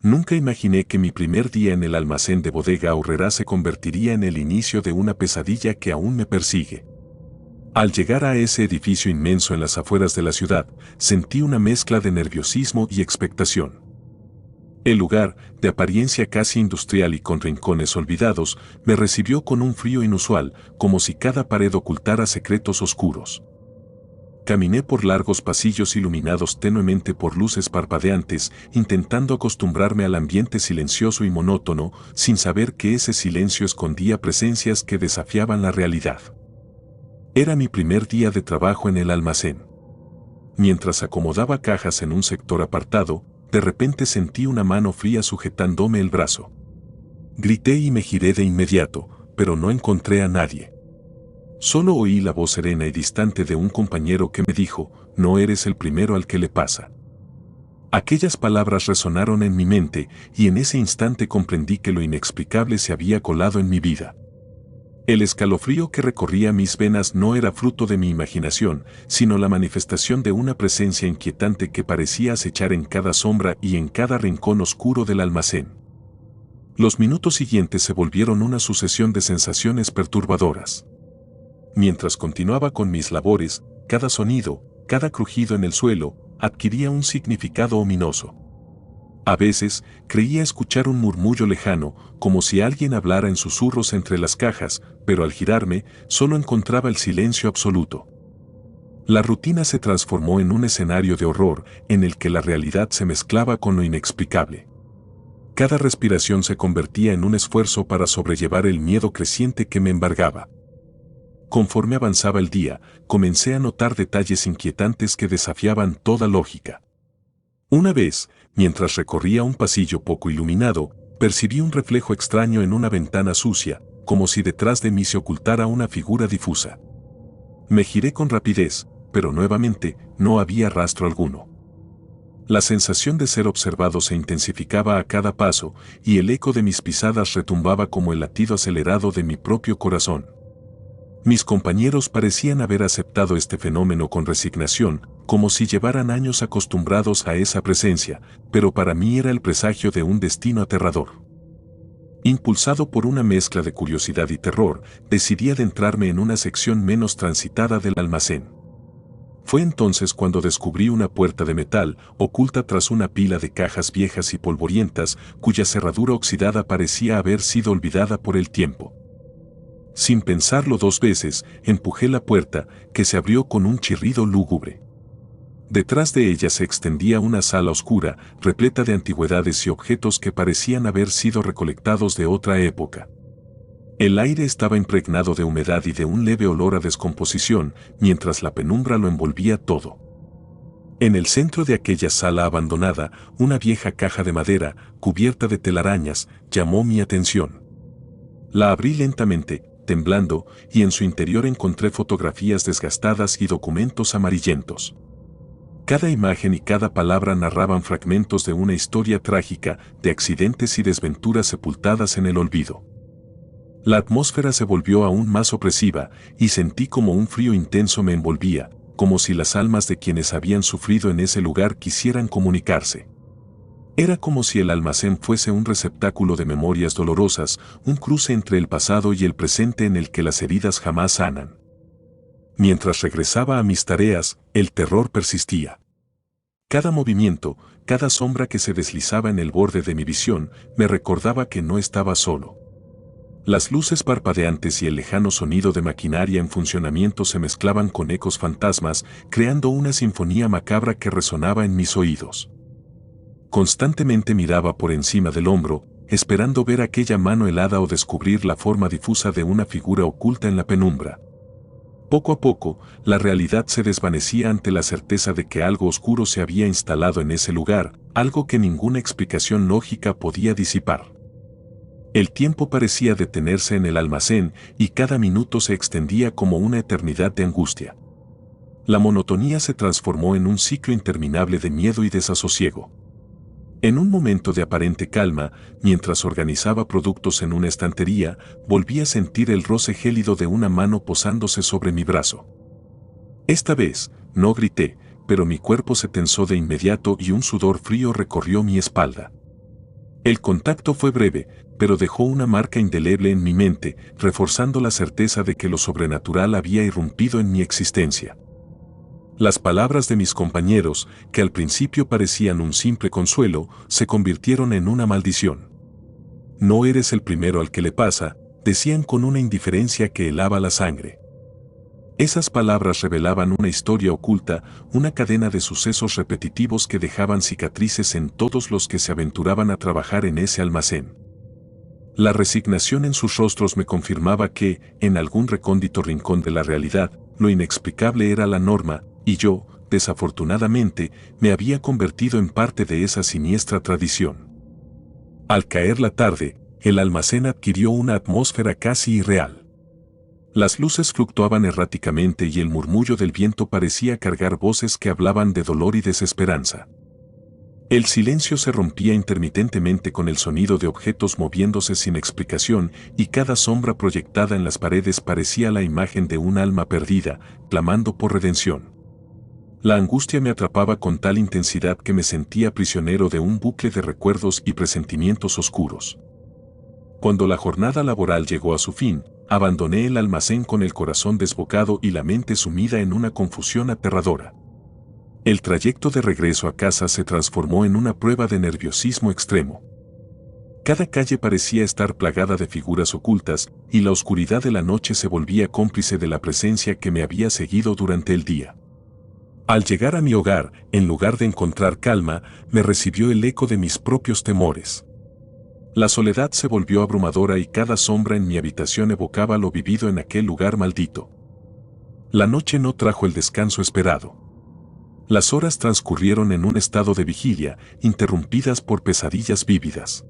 Nunca imaginé que mi primer día en el almacén de Bodega Aurrerá se convertiría en el inicio de una pesadilla que aún me persigue. Al llegar a ese edificio inmenso en las afueras de la ciudad, sentí una mezcla de nerviosismo y expectación. El lugar, de apariencia casi industrial y con rincones olvidados, me recibió con un frío inusual, como si cada pared ocultara secretos oscuros. Caminé por largos pasillos iluminados tenuemente por luces parpadeantes, intentando acostumbrarme al ambiente silencioso y monótono, sin saber que ese silencio escondía presencias que desafiaban la realidad. Era mi primer día de trabajo en el almacén. Mientras acomodaba cajas en un sector apartado, de repente sentí una mano fría sujetándome el brazo. Grité y me giré de inmediato, pero no encontré a nadie. Solo oí la voz serena y distante de un compañero que me dijo, no eres el primero al que le pasa. Aquellas palabras resonaron en mi mente y en ese instante comprendí que lo inexplicable se había colado en mi vida. El escalofrío que recorría mis venas no era fruto de mi imaginación, sino la manifestación de una presencia inquietante que parecía acechar en cada sombra y en cada rincón oscuro del almacén. Los minutos siguientes se volvieron una sucesión de sensaciones perturbadoras. Mientras continuaba con mis labores, cada sonido, cada crujido en el suelo, adquiría un significado ominoso. A veces, creía escuchar un murmullo lejano, como si alguien hablara en susurros entre las cajas, pero al girarme, solo encontraba el silencio absoluto. La rutina se transformó en un escenario de horror, en el que la realidad se mezclaba con lo inexplicable. Cada respiración se convertía en un esfuerzo para sobrellevar el miedo creciente que me embargaba. Conforme avanzaba el día, comencé a notar detalles inquietantes que desafiaban toda lógica. Una vez, mientras recorría un pasillo poco iluminado, percibí un reflejo extraño en una ventana sucia, como si detrás de mí se ocultara una figura difusa. Me giré con rapidez, pero nuevamente no había rastro alguno. La sensación de ser observado se intensificaba a cada paso, y el eco de mis pisadas retumbaba como el latido acelerado de mi propio corazón. Mis compañeros parecían haber aceptado este fenómeno con resignación, como si llevaran años acostumbrados a esa presencia, pero para mí era el presagio de un destino aterrador. Impulsado por una mezcla de curiosidad y terror, decidí adentrarme en una sección menos transitada del almacén. Fue entonces cuando descubrí una puerta de metal, oculta tras una pila de cajas viejas y polvorientas, cuya cerradura oxidada parecía haber sido olvidada por el tiempo. Sin pensarlo dos veces, empujé la puerta, que se abrió con un chirrido lúgubre. Detrás de ella se extendía una sala oscura, repleta de antigüedades y objetos que parecían haber sido recolectados de otra época. El aire estaba impregnado de humedad y de un leve olor a descomposición, mientras la penumbra lo envolvía todo. En el centro de aquella sala abandonada, una vieja caja de madera, cubierta de telarañas, llamó mi atención. La abrí lentamente, temblando, y en su interior encontré fotografías desgastadas y documentos amarillentos. Cada imagen y cada palabra narraban fragmentos de una historia trágica, de accidentes y desventuras sepultadas en el olvido. La atmósfera se volvió aún más opresiva, y sentí como un frío intenso me envolvía, como si las almas de quienes habían sufrido en ese lugar quisieran comunicarse. Era como si el almacén fuese un receptáculo de memorias dolorosas, un cruce entre el pasado y el presente en el que las heridas jamás sanan. Mientras regresaba a mis tareas, el terror persistía. Cada movimiento, cada sombra que se deslizaba en el borde de mi visión, me recordaba que no estaba solo. Las luces parpadeantes y el lejano sonido de maquinaria en funcionamiento se mezclaban con ecos fantasmas, creando una sinfonía macabra que resonaba en mis oídos. Constantemente miraba por encima del hombro, esperando ver aquella mano helada o descubrir la forma difusa de una figura oculta en la penumbra. Poco a poco, la realidad se desvanecía ante la certeza de que algo oscuro se había instalado en ese lugar, algo que ninguna explicación lógica podía disipar. El tiempo parecía detenerse en el almacén y cada minuto se extendía como una eternidad de angustia. La monotonía se transformó en un ciclo interminable de miedo y desasosiego. En un momento de aparente calma, mientras organizaba productos en una estantería, volví a sentir el roce gélido de una mano posándose sobre mi brazo. Esta vez, no grité, pero mi cuerpo se tensó de inmediato y un sudor frío recorrió mi espalda. El contacto fue breve, pero dejó una marca indeleble en mi mente, reforzando la certeza de que lo sobrenatural había irrumpido en mi existencia. Las palabras de mis compañeros, que al principio parecían un simple consuelo, se convirtieron en una maldición. No eres el primero al que le pasa, decían con una indiferencia que helaba la sangre. Esas palabras revelaban una historia oculta, una cadena de sucesos repetitivos que dejaban cicatrices en todos los que se aventuraban a trabajar en ese almacén. La resignación en sus rostros me confirmaba que, en algún recóndito rincón de la realidad, lo inexplicable era la norma, y yo, desafortunadamente, me había convertido en parte de esa siniestra tradición. Al caer la tarde, el almacén adquirió una atmósfera casi irreal. Las luces fluctuaban erráticamente y el murmullo del viento parecía cargar voces que hablaban de dolor y desesperanza. El silencio se rompía intermitentemente con el sonido de objetos moviéndose sin explicación y cada sombra proyectada en las paredes parecía la imagen de un alma perdida, clamando por redención. La angustia me atrapaba con tal intensidad que me sentía prisionero de un bucle de recuerdos y presentimientos oscuros. Cuando la jornada laboral llegó a su fin, abandoné el almacén con el corazón desbocado y la mente sumida en una confusión aterradora. El trayecto de regreso a casa se transformó en una prueba de nerviosismo extremo. Cada calle parecía estar plagada de figuras ocultas y la oscuridad de la noche se volvía cómplice de la presencia que me había seguido durante el día. Al llegar a mi hogar, en lugar de encontrar calma, me recibió el eco de mis propios temores. La soledad se volvió abrumadora y cada sombra en mi habitación evocaba lo vivido en aquel lugar maldito. La noche no trajo el descanso esperado. Las horas transcurrieron en un estado de vigilia, interrumpidas por pesadillas vívidas.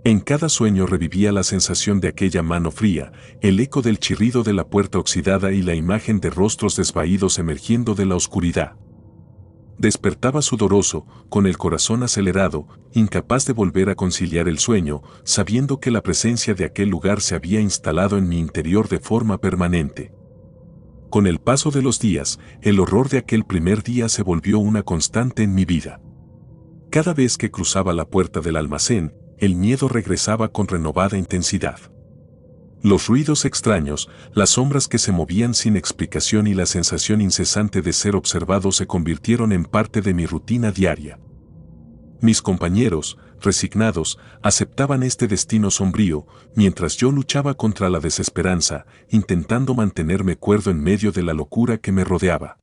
En cada sueño revivía la sensación de aquella mano fría, el eco del chirrido de la puerta oxidada y la imagen de rostros desvaídos emergiendo de la oscuridad. Despertaba sudoroso, con el corazón acelerado, incapaz de volver a conciliar el sueño, sabiendo que la presencia de aquel lugar se había instalado en mi interior de forma permanente. Con el paso de los días, el horror de aquel primer día se volvió una constante en mi vida. Cada vez que cruzaba la puerta del almacén, el miedo regresaba con renovada intensidad. Los ruidos extraños, las sombras que se movían sin explicación y la sensación incesante de ser observado se convirtieron en parte de mi rutina diaria. Mis compañeros, resignados, aceptaban este destino sombrío, mientras yo luchaba contra la desesperanza, intentando mantenerme cuerdo en medio de la locura que me rodeaba.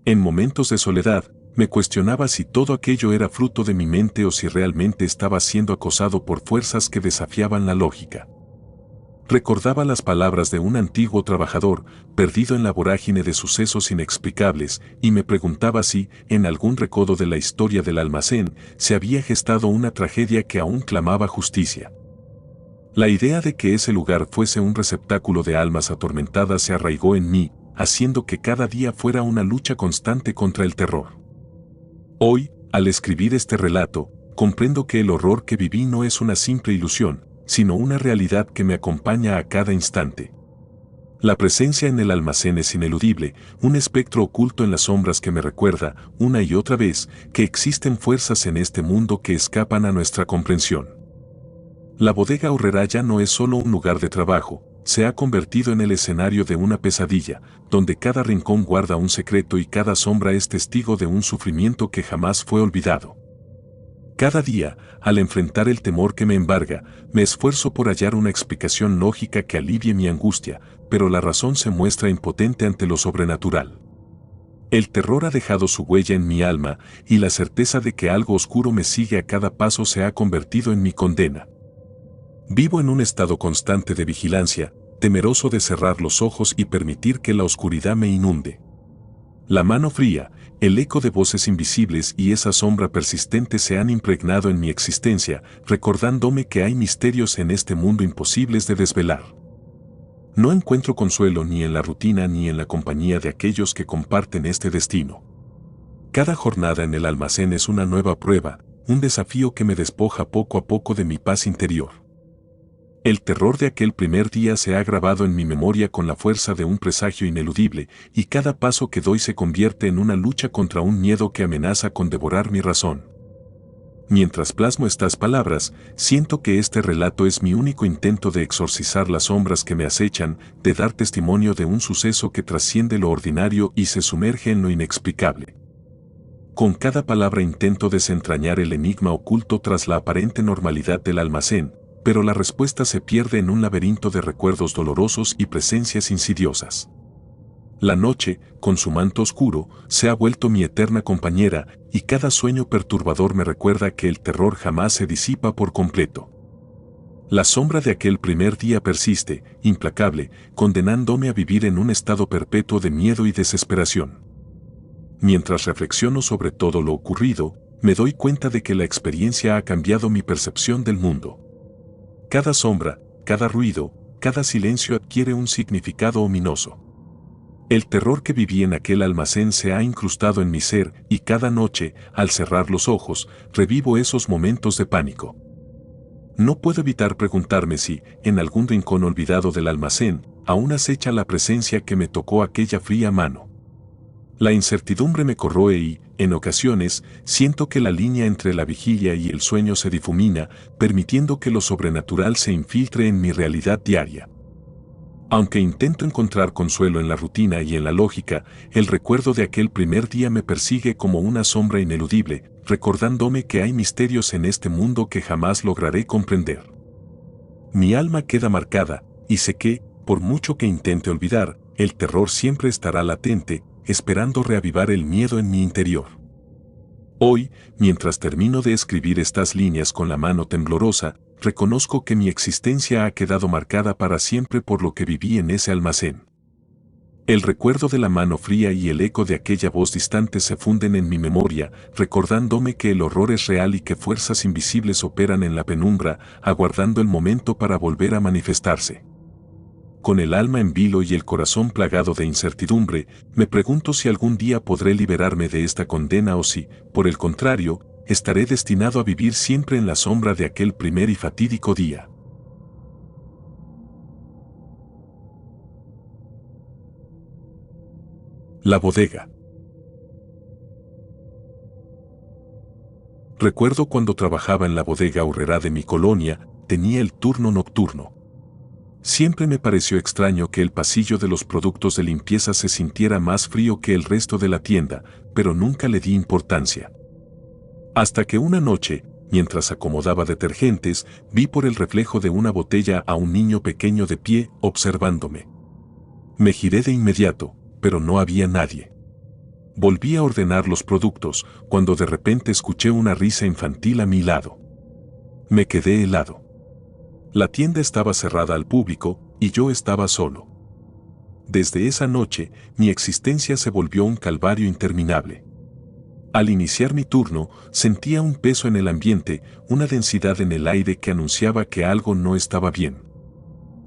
En momentos de soledad, me cuestionaba si todo aquello era fruto de mi mente o si realmente estaba siendo acosado por fuerzas que desafiaban la lógica. Recordaba las palabras de un antiguo trabajador, perdido en la vorágine de sucesos inexplicables, y me preguntaba si, en algún recodo de la historia del almacén, se había gestado una tragedia que aún clamaba justicia. La idea de que ese lugar fuese un receptáculo de almas atormentadas se arraigó en mí, haciendo que cada día fuera una lucha constante contra el terror. Hoy, al escribir este relato, comprendo que el horror que viví no es una simple ilusión, sino una realidad que me acompaña a cada instante. La presencia en el almacén es ineludible, un espectro oculto en las sombras que me recuerda, una y otra vez, que existen fuerzas en este mundo que escapan a nuestra comprensión. La bodega Aurrerá ya no es solo un lugar de trabajo, se ha convertido en el escenario de una pesadilla, donde cada rincón guarda un secreto y cada sombra es testigo de un sufrimiento que jamás fue olvidado. Cada día, al enfrentar el temor que me embarga, me esfuerzo por hallar una explicación lógica que alivie mi angustia, pero la razón se muestra impotente ante lo sobrenatural. El terror ha dejado su huella en mi alma, y la certeza de que algo oscuro me sigue a cada paso se ha convertido en mi condena. Vivo en un estado constante de vigilancia, temeroso de cerrar los ojos y permitir que la oscuridad me inunde. La mano fría, el eco de voces invisibles y esa sombra persistente se han impregnado en mi existencia, recordándome que hay misterios en este mundo imposibles de desvelar. No encuentro consuelo ni en la rutina ni en la compañía de aquellos que comparten este destino. Cada jornada en el almacén es una nueva prueba, un desafío que me despoja poco a poco de mi paz interior. El terror de aquel primer día se ha grabado en mi memoria con la fuerza de un presagio ineludible, y cada paso que doy se convierte en una lucha contra un miedo que amenaza con devorar mi razón. Mientras plasmo estas palabras, siento que este relato es mi único intento de exorcizar las sombras que me acechan, de dar testimonio de un suceso que trasciende lo ordinario y se sumerge en lo inexplicable. Con cada palabra intento desentrañar el enigma oculto tras la aparente normalidad del almacén, pero la respuesta se pierde en un laberinto de recuerdos dolorosos y presencias insidiosas. La noche, con su manto oscuro, se ha vuelto mi eterna compañera, y cada sueño perturbador me recuerda que el terror jamás se disipa por completo. La sombra de aquel primer día persiste, implacable, condenándome a vivir en un estado perpetuo de miedo y desesperación. Mientras reflexiono sobre todo lo ocurrido, me doy cuenta de que la experiencia ha cambiado mi percepción del mundo. Cada sombra, cada ruido, cada silencio adquiere un significado ominoso. El terror que viví en aquel almacén se ha incrustado en mi ser y cada noche, al cerrar los ojos, revivo esos momentos de pánico. No puedo evitar preguntarme si, en algún rincón olvidado del almacén, aún acecha la presencia que me tocó aquella fría mano. La incertidumbre me corroe y, en ocasiones, siento que la línea entre la vigilia y el sueño se difumina, permitiendo que lo sobrenatural se infiltre en mi realidad diaria. Aunque intento encontrar consuelo en la rutina y en la lógica, el recuerdo de aquel primer día me persigue como una sombra ineludible, recordándome que hay misterios en este mundo que jamás lograré comprender. Mi alma queda marcada, y sé que, por mucho que intente olvidar, el terror siempre estará latente, esperando reavivar el miedo en mi interior. Hoy, mientras termino de escribir estas líneas con la mano temblorosa, reconozco que mi existencia ha quedado marcada para siempre por lo que viví en ese almacén. El recuerdo de la mano fría y el eco de aquella voz distante se funden en mi memoria, recordándome que el horror es real y que fuerzas invisibles operan en la penumbra, aguardando el momento para volver a manifestarse. Con el alma en vilo y el corazón plagado de incertidumbre, me pregunto si algún día podré liberarme de esta condena o si, por el contrario, estaré destinado a vivir siempre en la sombra de aquel primer y fatídico día. La bodega. Recuerdo cuando trabajaba en la bodega Aurrerá de mi colonia, tenía el turno nocturno. Siempre me pareció extraño que el pasillo de los productos de limpieza se sintiera más frío que el resto de la tienda, pero nunca le di importancia. Hasta que una noche, mientras acomodaba detergentes, vi por el reflejo de una botella a un niño pequeño de pie, observándome. Me giré de inmediato, pero no había nadie. Volví a ordenar los productos, cuando de repente escuché una risa infantil a mi lado. Me quedé helado. La tienda estaba cerrada al público, y yo estaba solo. Desde esa noche, mi existencia se volvió un calvario interminable. Al iniciar mi turno, sentía un peso en el ambiente, una densidad en el aire que anunciaba que algo no estaba bien.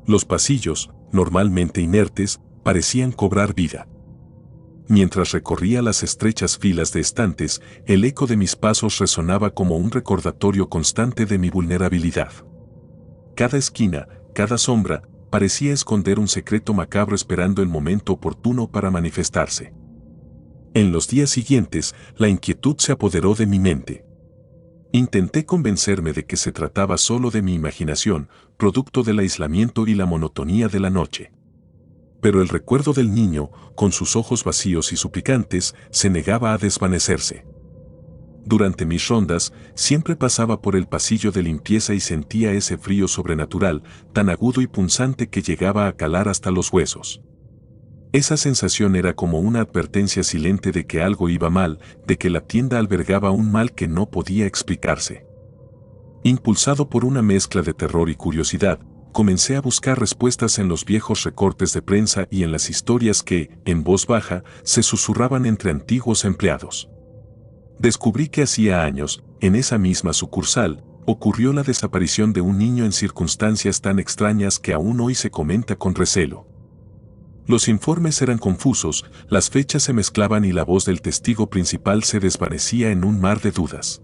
Los pasillos, normalmente inertes, parecían cobrar vida. Mientras recorría las estrechas filas de estantes, el eco de mis pasos resonaba como un recordatorio constante de mi vulnerabilidad. Cada esquina, cada sombra, parecía esconder un secreto macabro esperando el momento oportuno para manifestarse. En los días siguientes, la inquietud se apoderó de mi mente. Intenté convencerme de que se trataba solo de mi imaginación, producto del aislamiento y la monotonía de la noche. Pero el recuerdo del niño, con sus ojos vacíos y suplicantes, se negaba a desvanecerse. Durante mis rondas, siempre pasaba por el pasillo de limpieza y sentía ese frío sobrenatural, tan agudo y punzante que llegaba a calar hasta los huesos. Esa sensación era como una advertencia silente de que algo iba mal, de que la tienda albergaba un mal que no podía explicarse. Impulsado por una mezcla de terror y curiosidad, comencé a buscar respuestas en los viejos recortes de prensa y en las historias que, en voz baja, se susurraban entre antiguos empleados. Descubrí que hacía años, en esa misma sucursal, ocurrió la desaparición de un niño en circunstancias tan extrañas que aún hoy se comenta con recelo. Los informes eran confusos, las fechas se mezclaban y la voz del testigo principal se desvanecía en un mar de dudas.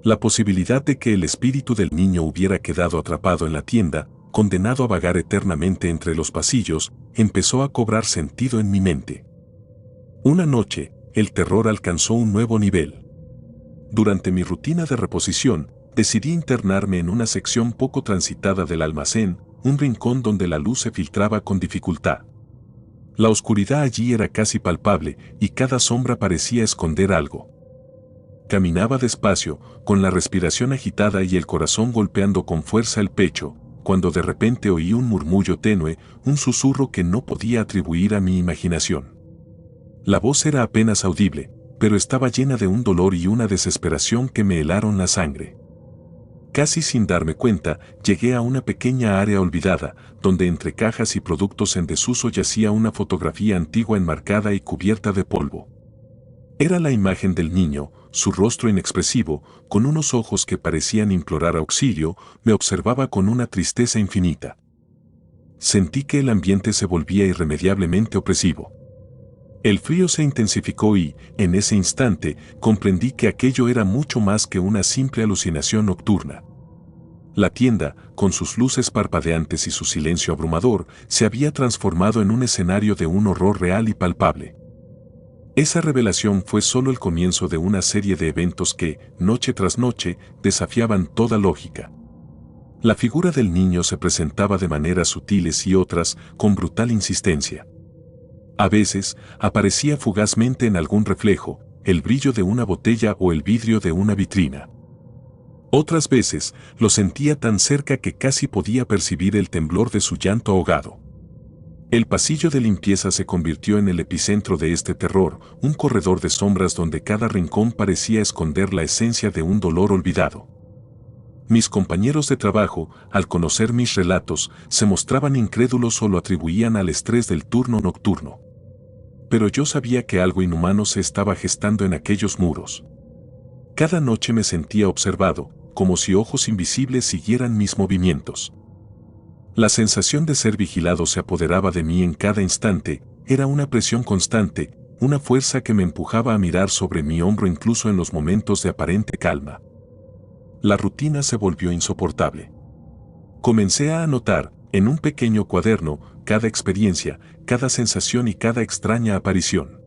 La posibilidad de que el espíritu del niño hubiera quedado atrapado en la tienda, condenado a vagar eternamente entre los pasillos, empezó a cobrar sentido en mi mente. Una noche, el terror alcanzó un nuevo nivel. Durante mi rutina de reposición, decidí internarme en una sección poco transitada del almacén, un rincón donde la luz se filtraba con dificultad. La oscuridad allí era casi palpable y cada sombra parecía esconder algo. Caminaba despacio, con la respiración agitada y el corazón golpeando con fuerza el pecho, cuando de repente oí un murmullo tenue, un susurro que no podía atribuir a mi imaginación. La voz era apenas audible, pero estaba llena de un dolor y una desesperación que me helaron la sangre. Casi sin darme cuenta, llegué a una pequeña área olvidada, donde entre cajas y productos en desuso yacía una fotografía antigua enmarcada y cubierta de polvo. Era la imagen del niño, su rostro inexpresivo, con unos ojos que parecían implorar auxilio, me observaba con una tristeza infinita. Sentí que el ambiente se volvía irremediablemente opresivo. El frío se intensificó y, en ese instante, comprendí que aquello era mucho más que una simple alucinación nocturna. La tienda, con sus luces parpadeantes y su silencio abrumador, se había transformado en un escenario de un horror real y palpable. Esa revelación fue solo el comienzo de una serie de eventos que, noche tras noche, desafiaban toda lógica. La figura del niño se presentaba de maneras sutiles y otras, con brutal insistencia. A veces, aparecía fugazmente en algún reflejo, el brillo de una botella o el vidrio de una vitrina. Otras veces, lo sentía tan cerca que casi podía percibir el temblor de su llanto ahogado. El pasillo de limpieza se convirtió en el epicentro de este terror, un corredor de sombras donde cada rincón parecía esconder la esencia de un dolor olvidado. Mis compañeros de trabajo, al conocer mis relatos, se mostraban incrédulos o lo atribuían al estrés del turno nocturno. Pero yo sabía que algo inhumano se estaba gestando en aquellos muros. Cada noche me sentía observado, como si ojos invisibles siguieran mis movimientos. La sensación de ser vigilado se apoderaba de mí en cada instante, era una presión constante, una fuerza que me empujaba a mirar sobre mi hombro incluso en los momentos de aparente calma. La rutina se volvió insoportable. Comencé a anotar, en un pequeño cuaderno, cada experiencia, cada sensación y cada extraña aparición.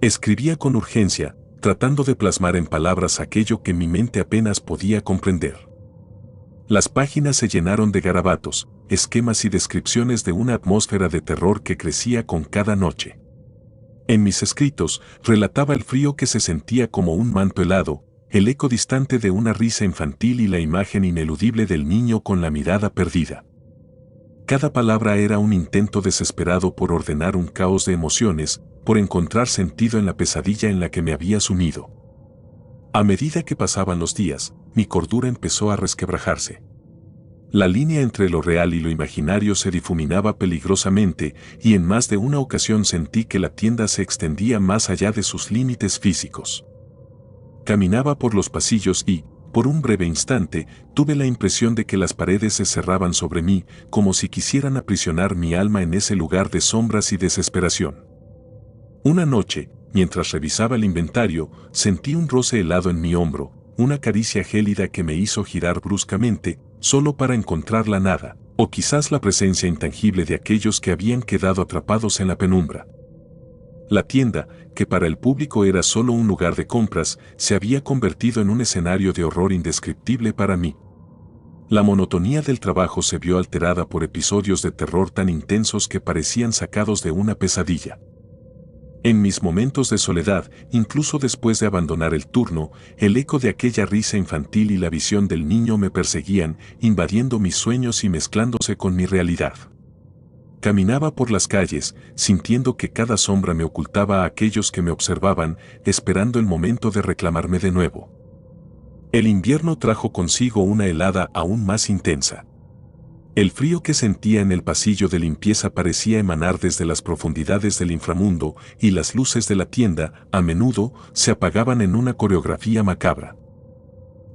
Escribía con urgencia, tratando de plasmar en palabras aquello que mi mente apenas podía comprender. Las páginas se llenaron de garabatos, esquemas y descripciones de una atmósfera de terror que crecía con cada noche. En mis escritos, relataba el frío que se sentía como un manto helado, el eco distante de una risa infantil y la imagen ineludible del niño con la mirada perdida. Cada palabra era un intento desesperado por ordenar un caos de emociones, por encontrar sentido en la pesadilla en la que me había sumido. A medida que pasaban los días, mi cordura empezó a resquebrajarse. La línea entre lo real y lo imaginario se difuminaba peligrosamente y en más de una ocasión sentí que la tienda se extendía más allá de sus límites físicos. Caminaba por los pasillos y, por un breve instante, tuve la impresión de que las paredes se cerraban sobre mí, como si quisieran aprisionar mi alma en ese lugar de sombras y desesperación. Una noche, mientras revisaba el inventario, sentí un roce helado en mi hombro, una caricia gélida que me hizo girar bruscamente, solo para encontrar la nada, o quizás la presencia intangible de aquellos que habían quedado atrapados en la penumbra. La tienda, que para el público era solo un lugar de compras, se había convertido en un escenario de horror indescriptible para mí. La monotonía del trabajo se vio alterada por episodios de terror tan intensos que parecían sacados de una pesadilla. En mis momentos de soledad, incluso después de abandonar el turno, el eco de aquella risa infantil y la visión del niño me perseguían, invadiendo mis sueños y mezclándose con mi realidad. Caminaba por las calles, sintiendo que cada sombra me ocultaba a aquellos que me observaban, esperando el momento de reclamarme de nuevo. El invierno trajo consigo una helada aún más intensa. El frío que sentía en el pasillo de limpieza parecía emanar desde las profundidades del inframundo, y las luces de la tienda, a menudo, se apagaban en una coreografía macabra.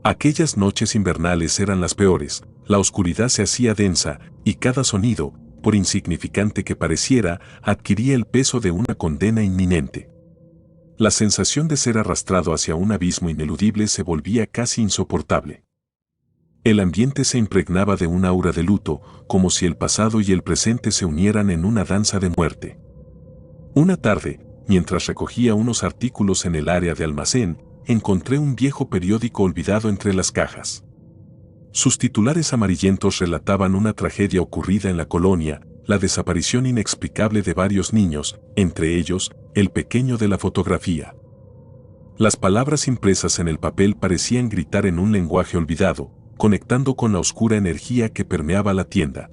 Aquellas noches invernales eran las peores, la oscuridad se hacía densa, y cada sonido, por insignificante que pareciera, adquiría el peso de una condena inminente. La sensación de ser arrastrado hacia un abismo ineludible se volvía casi insoportable. El ambiente se impregnaba de un aura de luto, como si el pasado y el presente se unieran en una danza de muerte. Una tarde, mientras recogía unos artículos en el área de almacén, encontré un viejo periódico olvidado entre las cajas. Sus titulares amarillentos relataban una tragedia ocurrida en la colonia, la desaparición inexplicable de varios niños, entre ellos, el pequeño de la fotografía. Las palabras impresas en el papel parecían gritar en un lenguaje olvidado, conectando con la oscura energía que permeaba la tienda.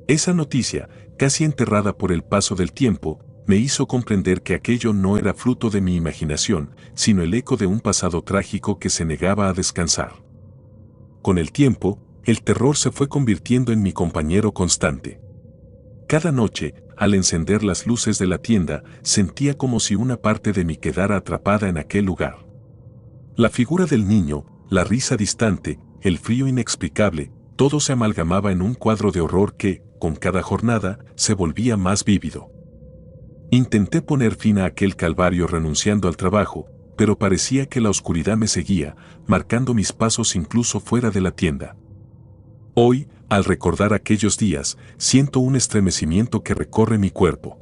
Esa noticia, casi enterrada por el paso del tiempo, me hizo comprender que aquello no era fruto de mi imaginación, sino el eco de un pasado trágico que se negaba a descansar. Con el tiempo, el terror se fue convirtiendo en mi compañero constante. Cada noche, al encender las luces de la tienda, sentía como si una parte de mí quedara atrapada en aquel lugar. La figura del niño, la risa distante, el frío inexplicable, todo se amalgamaba en un cuadro de horror que, con cada jornada, se volvía más vívido. Intenté poner fin a aquel calvario renunciando al trabajo, pero parecía que la oscuridad me seguía, marcando mis pasos incluso fuera de la tienda. Hoy, al recordar aquellos días, siento un estremecimiento que recorre mi cuerpo.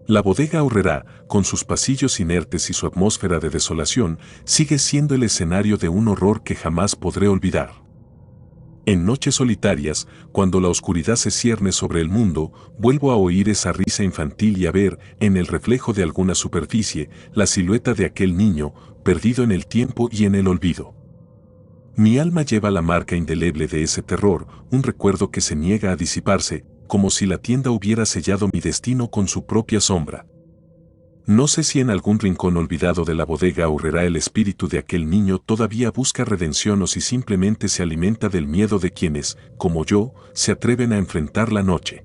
La bodega Aurrerá, con sus pasillos inertes y su atmósfera de desolación, sigue siendo el escenario de un horror que jamás podré olvidar. En noches solitarias, cuando la oscuridad se cierne sobre el mundo, vuelvo a oír esa risa infantil y a ver, en el reflejo de alguna superficie, la silueta de aquel niño, perdido en el tiempo y en el olvido. Mi alma lleva la marca indeleble de ese terror, un recuerdo que se niega a disiparse, como si la tienda hubiera sellado mi destino con su propia sombra. No sé si en algún rincón olvidado de la bodega Aurrerá el espíritu de aquel niño todavía busca redención o si simplemente se alimenta del miedo de quienes, como yo, se atreven a enfrentar la noche.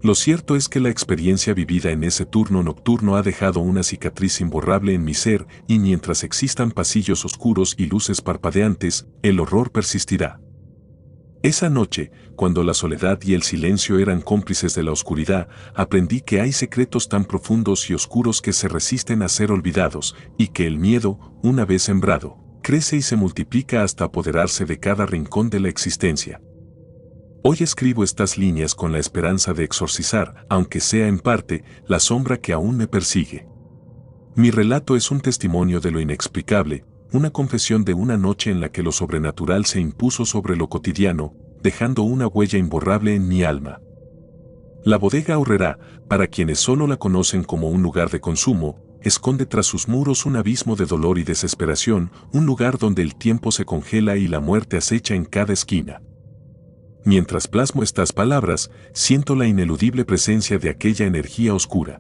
Lo cierto es que la experiencia vivida en ese turno nocturno ha dejado una cicatriz imborrable en mi ser y mientras existan pasillos oscuros y luces parpadeantes, el horror persistirá. Esa noche, cuando la soledad y el silencio eran cómplices de la oscuridad, aprendí que hay secretos tan profundos y oscuros que se resisten a ser olvidados, y que el miedo, una vez sembrado, crece y se multiplica hasta apoderarse de cada rincón de la existencia. Hoy escribo estas líneas con la esperanza de exorcizar, aunque sea en parte, la sombra que aún me persigue. Mi relato es un testimonio de lo inexplicable, una confesión de una noche en la que lo sobrenatural se impuso sobre lo cotidiano, dejando una huella imborrable en mi alma. La bodega Aurrerá, para quienes solo la conocen como un lugar de consumo, esconde tras sus muros un abismo de dolor y desesperación, un lugar donde el tiempo se congela y la muerte acecha en cada esquina. Mientras plasmo estas palabras, siento la ineludible presencia de aquella energía oscura.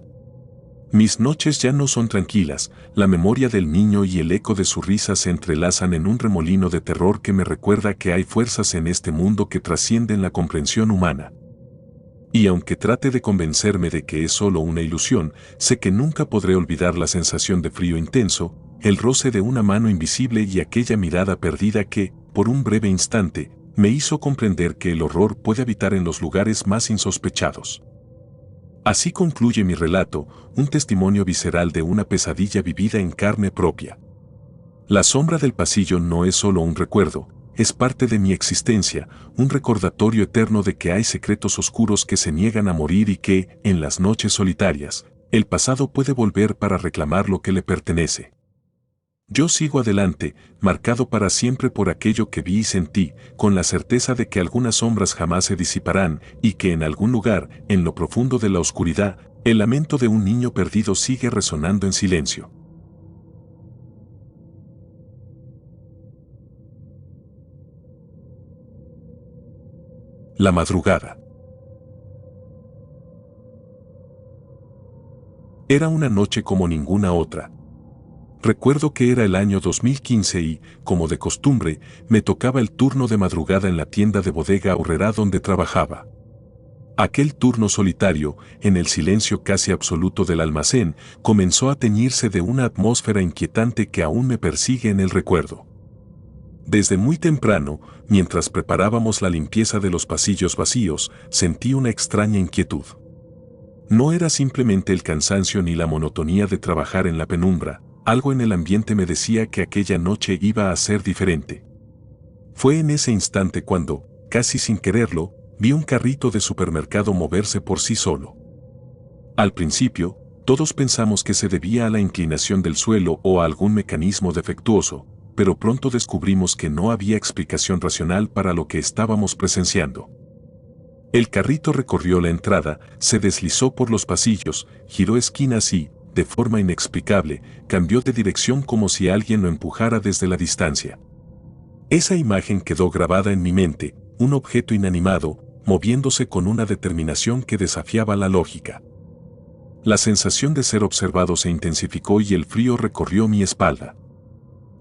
Mis noches ya no son tranquilas, la memoria del niño y el eco de su risa se entrelazan en un remolino de terror que me recuerda que hay fuerzas en este mundo que trascienden la comprensión humana. Y aunque trate de convencerme de que es solo una ilusión, sé que nunca podré olvidar la sensación de frío intenso, el roce de una mano invisible y aquella mirada perdida que, por un breve instante, me hizo comprender que el horror puede habitar en los lugares más insospechados. Así concluye mi relato, un testimonio visceral de una pesadilla vivida en carne propia. La sombra del pasillo no es solo un recuerdo, es parte de mi existencia, un recordatorio eterno de que hay secretos oscuros que se niegan a morir y que, en las noches solitarias, el pasado puede volver para reclamar lo que le pertenece. Yo sigo adelante, marcado para siempre por aquello que vi y sentí, con la certeza de que algunas sombras jamás se disiparán y que en algún lugar, en lo profundo de la oscuridad, el lamento de un niño perdido sigue resonando en silencio. La madrugada. Era una noche como ninguna otra. Recuerdo que era el año 2015 y, como de costumbre, me tocaba el turno de madrugada en la tienda de bodega Aurrerá donde trabajaba. Aquel turno solitario, en el silencio casi absoluto del almacén, comenzó a teñirse de una atmósfera inquietante que aún me persigue en el recuerdo. Desde muy temprano, mientras preparábamos la limpieza de los pasillos vacíos, sentí una extraña inquietud. No era simplemente el cansancio ni la monotonía de trabajar en la penumbra, algo en el ambiente me decía que aquella noche iba a ser diferente. Fue en ese instante cuando, casi sin quererlo, vi un carrito de supermercado moverse por sí solo. Al principio, Todos pensamos que se debía a la inclinación del suelo o a algún mecanismo defectuoso, pero pronto descubrimos que no había explicación racional para lo que estábamos presenciando. El carrito recorrió la entrada, se deslizó por los pasillos, giró esquinas y, de forma inexplicable, cambió de dirección como si alguien lo empujara desde la distancia. Esa imagen quedó grabada en mi mente, un objeto inanimado, moviéndose con una determinación que desafiaba la lógica. La sensación de ser observado se intensificó y el frío recorrió mi espalda.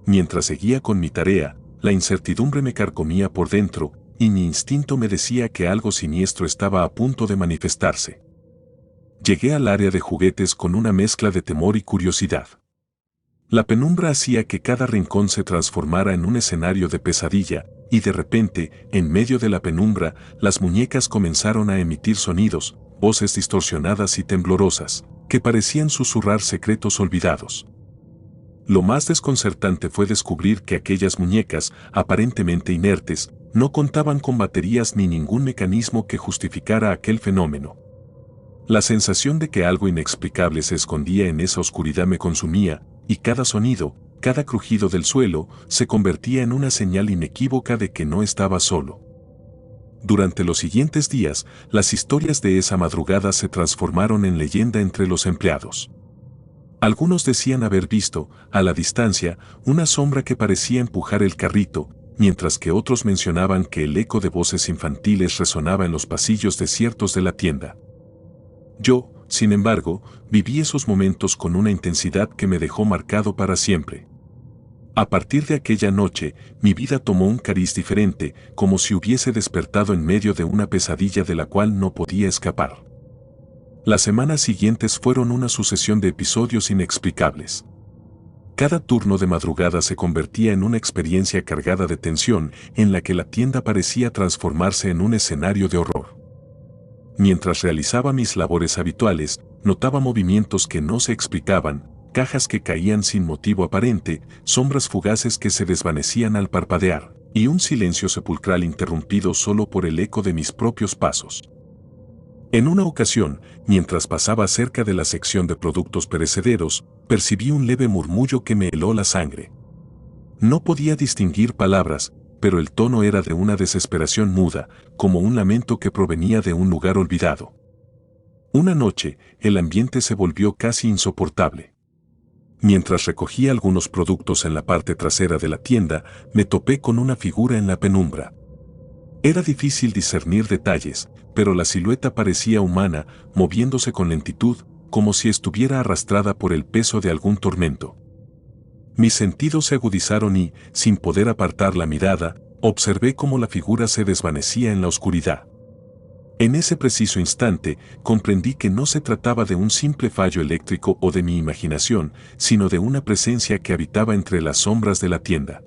Mientras seguía con mi tarea, la incertidumbre me carcomía por dentro, y mi instinto me decía que algo siniestro estaba a punto de manifestarse. Llegué al área de juguetes con una mezcla de temor y curiosidad. La penumbra hacía que cada rincón se transformara en un escenario de pesadilla, y de repente, en medio de la penumbra, las muñecas comenzaron a emitir sonidos, voces distorsionadas y temblorosas, que parecían susurrar secretos olvidados. Lo más desconcertante fue descubrir que aquellas muñecas, aparentemente inertes, no contaban con baterías ni ningún mecanismo que justificara aquel fenómeno. La sensación de que algo inexplicable se escondía en esa oscuridad me consumía, y cada sonido, cada crujido del suelo, se convertía en una señal inequívoca de que no estaba solo. Durante los siguientes días, las historias de esa madrugada se transformaron en leyenda entre los empleados. Algunos decían haber visto, a la distancia, una sombra que parecía empujar el carrito, mientras que otros mencionaban que el eco de voces infantiles resonaba en los pasillos desiertos de la tienda. Yo, sin embargo, viví esos momentos con una intensidad que me dejó marcado para siempre. A partir de aquella noche, mi vida tomó un cariz diferente, como si hubiese despertado en medio de una pesadilla de la cual no podía escapar. Las semanas siguientes fueron una sucesión de episodios inexplicables. Cada turno de madrugada se convertía en una experiencia cargada de tensión, en la que la tienda parecía transformarse en un escenario de horror. Mientras realizaba mis labores habituales, notaba movimientos que no se explicaban, cajas que caían sin motivo aparente, sombras fugaces que se desvanecían al parpadear, y un silencio sepulcral interrumpido solo por el eco de mis propios pasos. En una ocasión, mientras pasaba cerca de la sección de productos perecederos, percibí un leve murmullo que me heló la sangre. No podía distinguir palabras, pero el tono era de una desesperación muda, como un lamento que provenía de un lugar olvidado. Una noche, el ambiente se volvió casi insoportable. Mientras recogía algunos productos en la parte trasera de la tienda, me topé con una figura en la penumbra. Era difícil discernir detalles, pero la silueta parecía humana, moviéndose con lentitud, como si estuviera arrastrada por el peso de algún tormento. Mis sentidos se agudizaron y, sin poder apartar la mirada, observé cómo la figura se desvanecía en la oscuridad. En ese preciso instante, comprendí que no se trataba de un simple fallo eléctrico o de mi imaginación, sino de una presencia que habitaba entre las sombras de la tienda.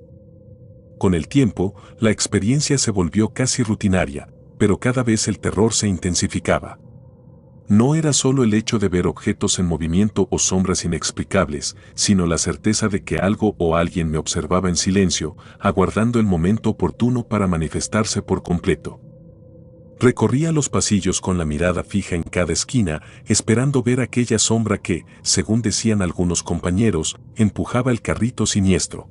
Con el tiempo, la experiencia se volvió casi rutinaria, pero cada vez el terror se intensificaba. No era solo el hecho de ver objetos en movimiento o sombras inexplicables, sino la certeza de que algo o alguien me observaba en silencio, aguardando el momento oportuno para manifestarse por completo. Recorría los pasillos con la mirada fija en cada esquina, esperando ver aquella sombra que, según decían algunos compañeros, empujaba el carrito siniestro.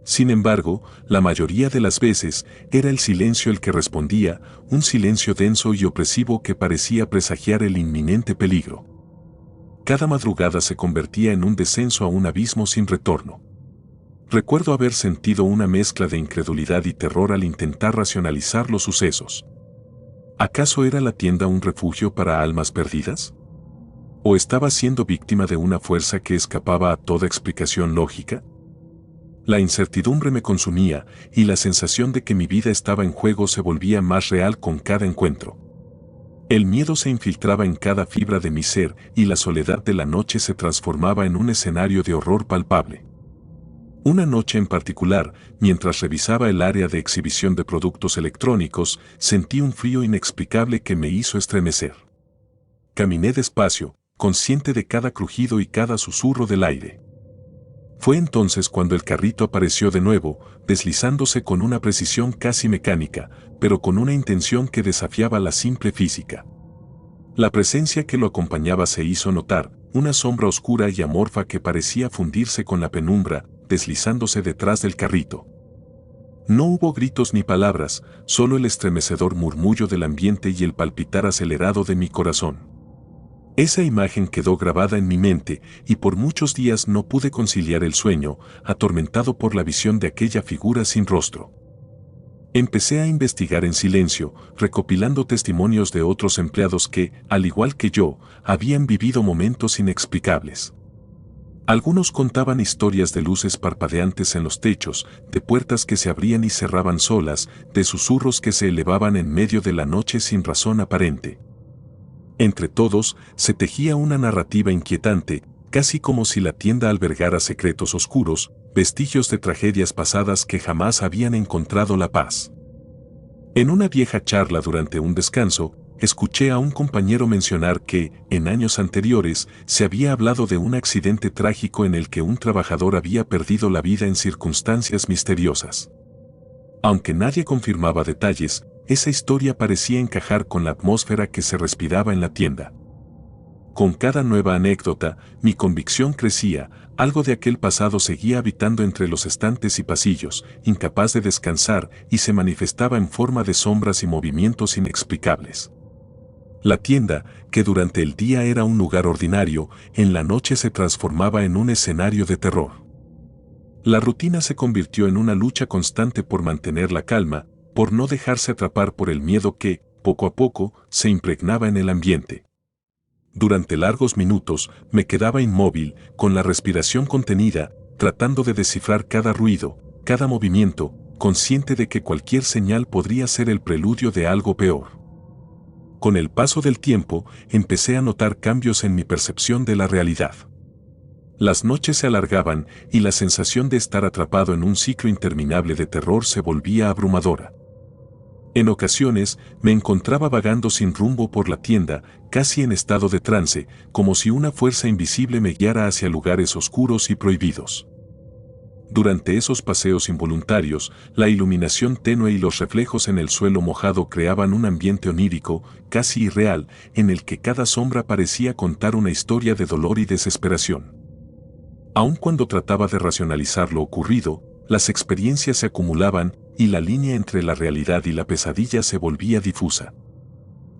Sin embargo, la mayoría de las veces, era el silencio el que respondía, un silencio denso y opresivo que parecía presagiar el inminente peligro. Cada madrugada se convertía en un descenso a un abismo sin retorno. Recuerdo haber sentido una mezcla de incredulidad y terror al intentar racionalizar los sucesos. ¿Acaso era la tienda un refugio para almas perdidas? ¿O estaba siendo víctima de una fuerza que escapaba a toda explicación lógica? La incertidumbre me consumía, y la sensación de que mi vida estaba en juego se volvía más real con cada encuentro. El miedo se infiltraba en cada fibra de mi ser, y la soledad de la noche se transformaba en un escenario de horror palpable. Una noche en particular, mientras revisaba el área de exhibición de productos electrónicos, sentí un frío inexplicable que me hizo estremecer. Caminé despacio, consciente de cada crujido y cada susurro del aire. Fue entonces cuando el carrito apareció de nuevo, deslizándose con una precisión casi mecánica, pero con una intención que desafiaba la simple física. La presencia que lo acompañaba se hizo notar, una sombra oscura y amorfa que parecía fundirse con la penumbra, deslizándose detrás del carrito. No hubo gritos ni palabras, solo el estremecedor murmullo del ambiente y el palpitar acelerado de mi corazón. Esa imagen quedó grabada en mi mente y por muchos días no pude conciliar el sueño, atormentado por la visión de aquella figura sin rostro. Empecé a investigar en silencio, recopilando testimonios de otros empleados que, al igual que yo, habían vivido momentos inexplicables. Algunos contaban historias de luces parpadeantes en los techos, de puertas que se abrían y cerraban solas, de susurros que se elevaban en medio de la noche sin razón aparente. Entre todos, se tejía una narrativa inquietante, casi como si la tienda albergara secretos oscuros, vestigios de tragedias pasadas que jamás habían encontrado la paz. En una vieja charla durante un descanso, escuché a un compañero mencionar que, en años anteriores, se había hablado de un accidente trágico en el que un trabajador había perdido la vida en circunstancias misteriosas. Aunque nadie confirmaba detalles, esa historia parecía encajar con la atmósfera que se respiraba en la tienda. Con cada nueva anécdota, mi convicción crecía, algo de aquel pasado seguía habitando entre los estantes y pasillos, incapaz de descansar y se manifestaba en forma de sombras y movimientos inexplicables. La tienda, que durante el día era un lugar ordinario, en la noche se transformaba en un escenario de terror. La rutina se convirtió en una lucha constante por mantener la calma, por no dejarse atrapar por el miedo que, poco a poco, se impregnaba en el ambiente. Durante largos minutos me quedaba inmóvil, con la respiración contenida, tratando de descifrar cada ruido, cada movimiento, consciente de que cualquier señal podría ser el preludio de algo peor. Con el paso del tiempo, empecé a notar cambios en mi percepción de la realidad. Las noches se alargaban y la sensación de estar atrapado en un ciclo interminable de terror se volvía abrumadora. En ocasiones, me encontraba vagando sin rumbo por la tienda, casi en estado de trance, como si una fuerza invisible me guiara hacia lugares oscuros y prohibidos. Durante esos paseos involuntarios, la iluminación tenue y los reflejos en el suelo mojado creaban un ambiente onírico, casi irreal, en el que cada sombra parecía contar una historia de dolor y desesperación. Aun cuando trataba de racionalizar lo ocurrido, las experiencias se acumulaban y la línea entre la realidad y la pesadilla se volvía difusa.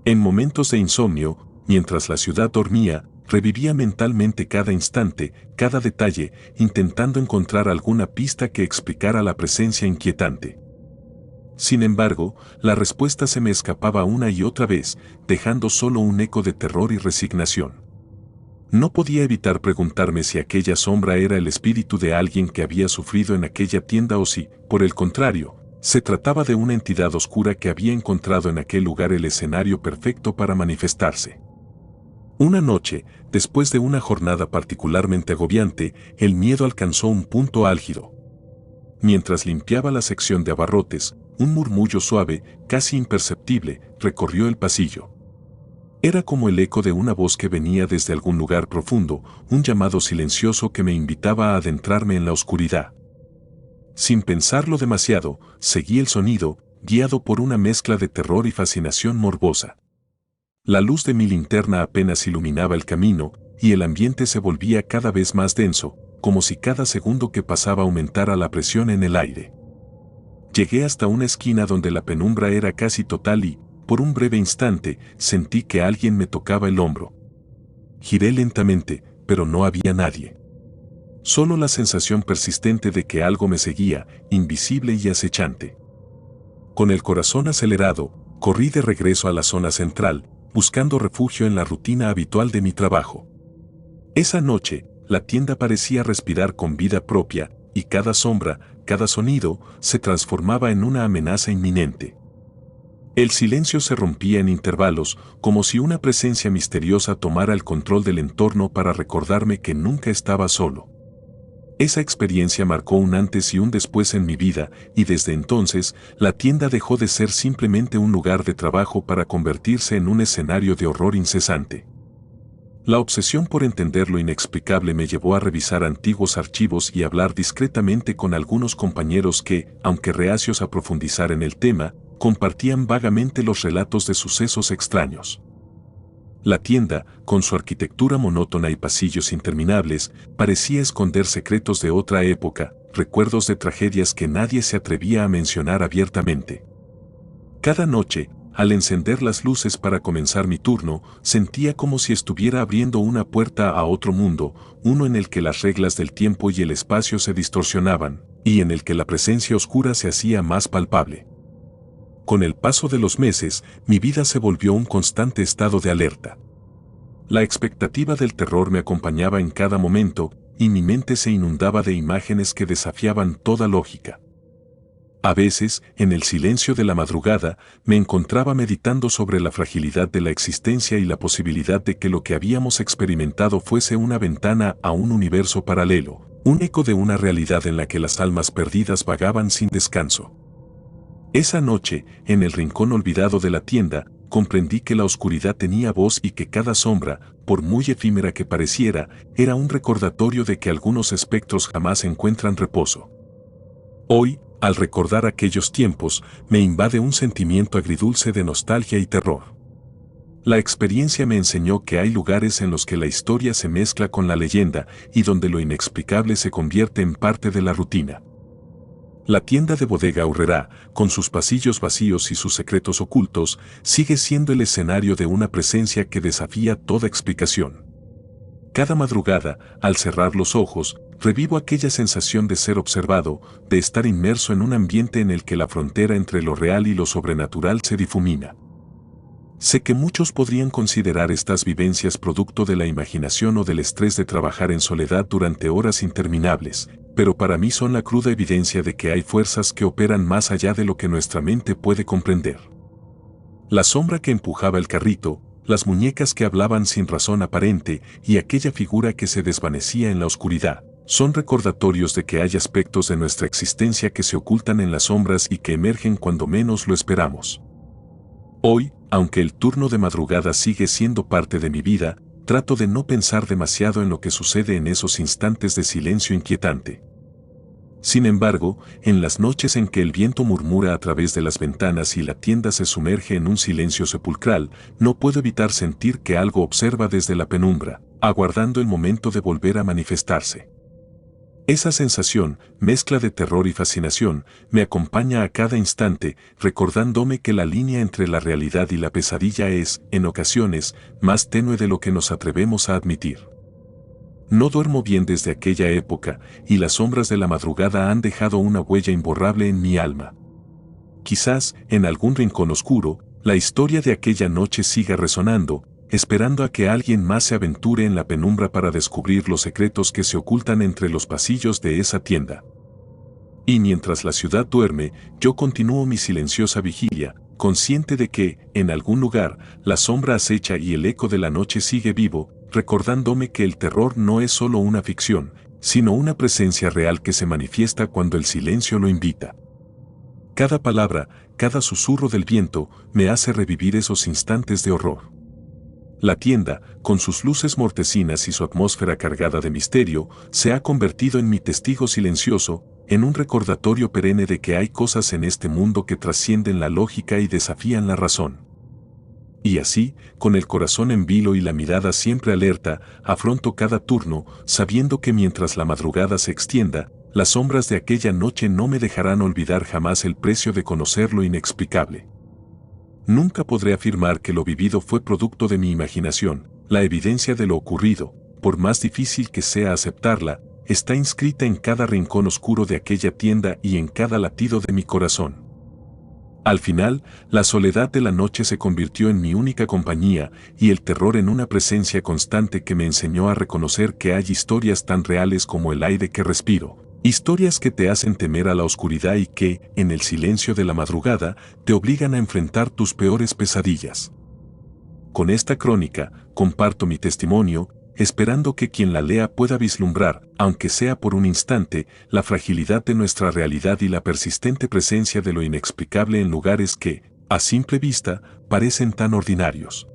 En momentos de insomnio, mientras la ciudad dormía, revivía mentalmente cada instante, cada detalle, intentando encontrar alguna pista que explicara la presencia inquietante. Sin embargo, la respuesta se me escapaba una y otra vez, dejando solo un eco de terror y resignación. No podía evitar preguntarme si aquella sombra era el espíritu de alguien que había sufrido en aquella tienda o si, por el contrario, se trataba de una entidad oscura que había encontrado en aquel lugar el escenario perfecto para manifestarse. Una noche, después de una jornada particularmente agobiante, el miedo alcanzó un punto álgido. Mientras limpiaba la sección de abarrotes, un murmullo suave, casi imperceptible, recorrió el pasillo. Era como el eco de una voz que venía desde algún lugar profundo, un llamado silencioso que me invitaba a adentrarme en la oscuridad. Sin pensarlo demasiado, seguí el sonido, guiado por una mezcla de terror y fascinación morbosa. La luz de mi linterna apenas iluminaba el camino, y el ambiente se volvía cada vez más denso, como si cada segundo que pasaba aumentara la presión en el aire. Llegué hasta una esquina donde la penumbra era casi total y, por un breve instante, sentí que alguien me tocaba el hombro. Giré lentamente, pero no había nadie. Solo la sensación persistente de que algo me seguía, invisible y acechante. Con el corazón acelerado, corrí de regreso a la zona central, buscando refugio en la rutina habitual de mi trabajo. Esa noche, la tienda parecía respirar con vida propia, y cada sombra, cada sonido, se transformaba en una amenaza inminente. El silencio se rompía en intervalos, como si una presencia misteriosa tomara el control del entorno para recordarme que nunca estaba solo. Esa experiencia marcó un antes y un después en mi vida, y desde entonces, la tienda dejó de ser simplemente un lugar de trabajo para convertirse en un escenario de horror incesante. La obsesión por entender lo inexplicable me llevó a revisar antiguos archivos y hablar discretamente con algunos compañeros que, aunque reacios a profundizar en el tema, compartían vagamente los relatos de sucesos extraños. La tienda, con su arquitectura monótona y pasillos interminables, parecía esconder secretos de otra época, recuerdos de tragedias que nadie se atrevía a mencionar abiertamente. Cada noche, al encender las luces para comenzar mi turno, sentía como si estuviera abriendo una puerta a otro mundo, uno en el que las reglas del tiempo y el espacio se distorsionaban, y en el que la presencia oscura se hacía más palpable. Con el paso de los meses, mi vida se volvió un constante estado de alerta. La expectativa del terror me acompañaba en cada momento, y mi mente se inundaba de imágenes que desafiaban toda lógica. A veces, en el silencio de la madrugada, me encontraba meditando sobre la fragilidad de la existencia y la posibilidad de que lo que habíamos experimentado fuese una ventana a un universo paralelo, un eco de una realidad en la que las almas perdidas vagaban sin descanso. Esa noche, en el rincón olvidado de la tienda, comprendí que la oscuridad tenía voz y que cada sombra, por muy efímera que pareciera, era un recordatorio de que algunos espectros jamás encuentran reposo. Hoy, al recordar aquellos tiempos, me invade un sentimiento agridulce de nostalgia y terror. La experiencia me enseñó que hay lugares en los que la historia se mezcla con la leyenda y donde lo inexplicable se convierte en parte de la rutina. La tienda de Bodega Aurrerá, con sus pasillos vacíos y sus secretos ocultos, sigue siendo el escenario de una presencia que desafía toda explicación. Cada madrugada, al cerrar los ojos, revivo aquella sensación de ser observado, de estar inmerso en un ambiente en el que la frontera entre lo real y lo sobrenatural se difumina. Sé que muchos podrían considerar estas vivencias producto de la imaginación o del estrés de trabajar en soledad durante horas interminables, pero para mí son la cruda evidencia de que hay fuerzas que operan más allá de lo que nuestra mente puede comprender. La sombra que empujaba el carrito, las muñecas que hablaban sin razón aparente y aquella figura que se desvanecía en la oscuridad, son recordatorios de que hay aspectos de nuestra existencia que se ocultan en las sombras y que emergen cuando menos lo esperamos. Hoy, aunque el turno de madrugada sigue siendo parte de mi vida, trato de no pensar demasiado en lo que sucede en esos instantes de silencio inquietante. Sin embargo, en las noches en que el viento murmura a través de las ventanas y la tienda se sumerge en un silencio sepulcral, no puedo evitar sentir que algo observa desde la penumbra, aguardando el momento de volver a manifestarse. Esa sensación, mezcla de terror y fascinación, me acompaña a cada instante, recordándome que la línea entre la realidad y la pesadilla es, en ocasiones, más tenue de lo que nos atrevemos a admitir. No duermo bien desde aquella época, y las sombras de la madrugada han dejado una huella imborrable en mi alma. Quizás, en algún rincón oscuro, la historia de aquella noche siga resonando, esperando a que alguien más se aventure en la penumbra para descubrir los secretos que se ocultan entre los pasillos de esa tienda. Y mientras la ciudad duerme, yo continúo mi silenciosa vigilia, consciente de que, en algún lugar, la sombra acecha y el eco de la noche sigue vivo, recordándome que el terror no es solo una ficción, sino una presencia real que se manifiesta cuando el silencio lo invita. Cada palabra, cada susurro del viento, me hace revivir esos instantes de horror. La tienda, con sus luces mortecinas y su atmósfera cargada de misterio, se ha convertido en mi testigo silencioso, en un recordatorio perenne de que hay cosas en este mundo que trascienden la lógica y desafían la razón. Y así, con el corazón en vilo y la mirada siempre alerta, afronto cada turno, sabiendo que mientras la madrugada se extienda, las sombras de aquella noche no me dejarán olvidar jamás el precio de conocer lo inexplicable. Nunca podré afirmar que lo vivido fue producto de mi imaginación, la evidencia de lo ocurrido, por más difícil que sea aceptarla, está inscrita en cada rincón oscuro de aquella tienda y en cada latido de mi corazón. Al final, la soledad de la noche se convirtió en mi única compañía y el terror en una presencia constante que me enseñó a reconocer que hay historias tan reales como el aire que respiro. Historias que te hacen temer a la oscuridad y que, en el silencio de la madrugada, te obligan a enfrentar tus peores pesadillas. Con esta crónica, comparto mi testimonio, esperando que quien la lea pueda vislumbrar, aunque sea por un instante, la fragilidad de nuestra realidad y la persistente presencia de lo inexplicable en lugares que, a simple vista, parecen tan ordinarios.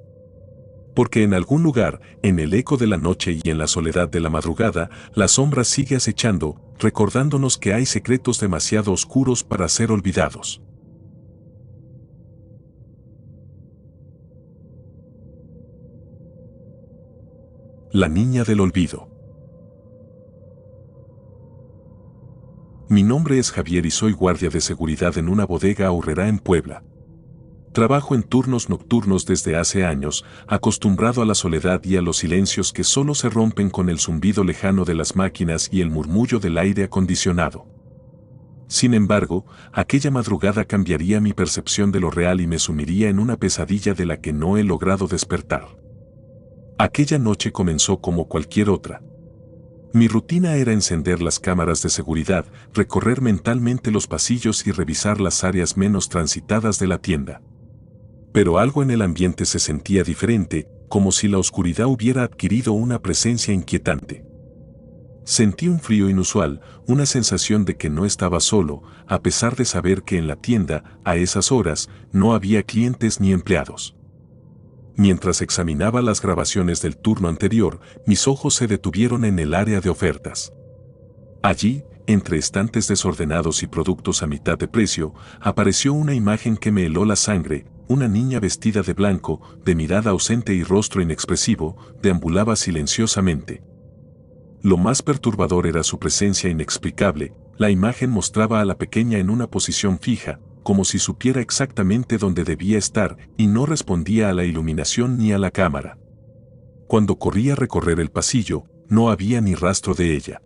Porque en algún lugar, en el eco de la noche y en la soledad de la madrugada, la sombra sigue acechando, recordándonos que hay secretos demasiado oscuros para ser olvidados. La niña del olvido. Mi nombre es Javier y soy guardia de seguridad en una bodega aurrerá en Puebla. Trabajo en turnos nocturnos desde hace años, acostumbrado a la soledad y a los silencios que solo se rompen con el zumbido lejano de las máquinas y el murmullo del aire acondicionado. Sin embargo, aquella madrugada cambiaría mi percepción de lo real y me sumiría en una pesadilla de la que no he logrado despertar. Aquella noche comenzó como cualquier otra. Mi rutina era encender las cámaras de seguridad, recorrer mentalmente los pasillos y revisar las áreas menos transitadas de la tienda. Pero algo en el ambiente se sentía diferente, como si la oscuridad hubiera adquirido una presencia inquietante. Sentí un frío inusual, una sensación de que no estaba solo, a pesar de saber que en la tienda, a esas horas, no había clientes ni empleados. Mientras examinaba las grabaciones del turno anterior, mis ojos se detuvieron en el área de ofertas. Allí, entre estantes desordenados y productos a mitad de precio, apareció una imagen que me heló la sangre. Una niña vestida de blanco, de mirada ausente y rostro inexpresivo, deambulaba silenciosamente. Lo más perturbador era su presencia inexplicable. La imagen mostraba a la pequeña en una posición fija, como si supiera exactamente dónde debía estar, y no respondía a la iluminación ni a la cámara. Cuando corrí a recorrer el pasillo, no había ni rastro de ella.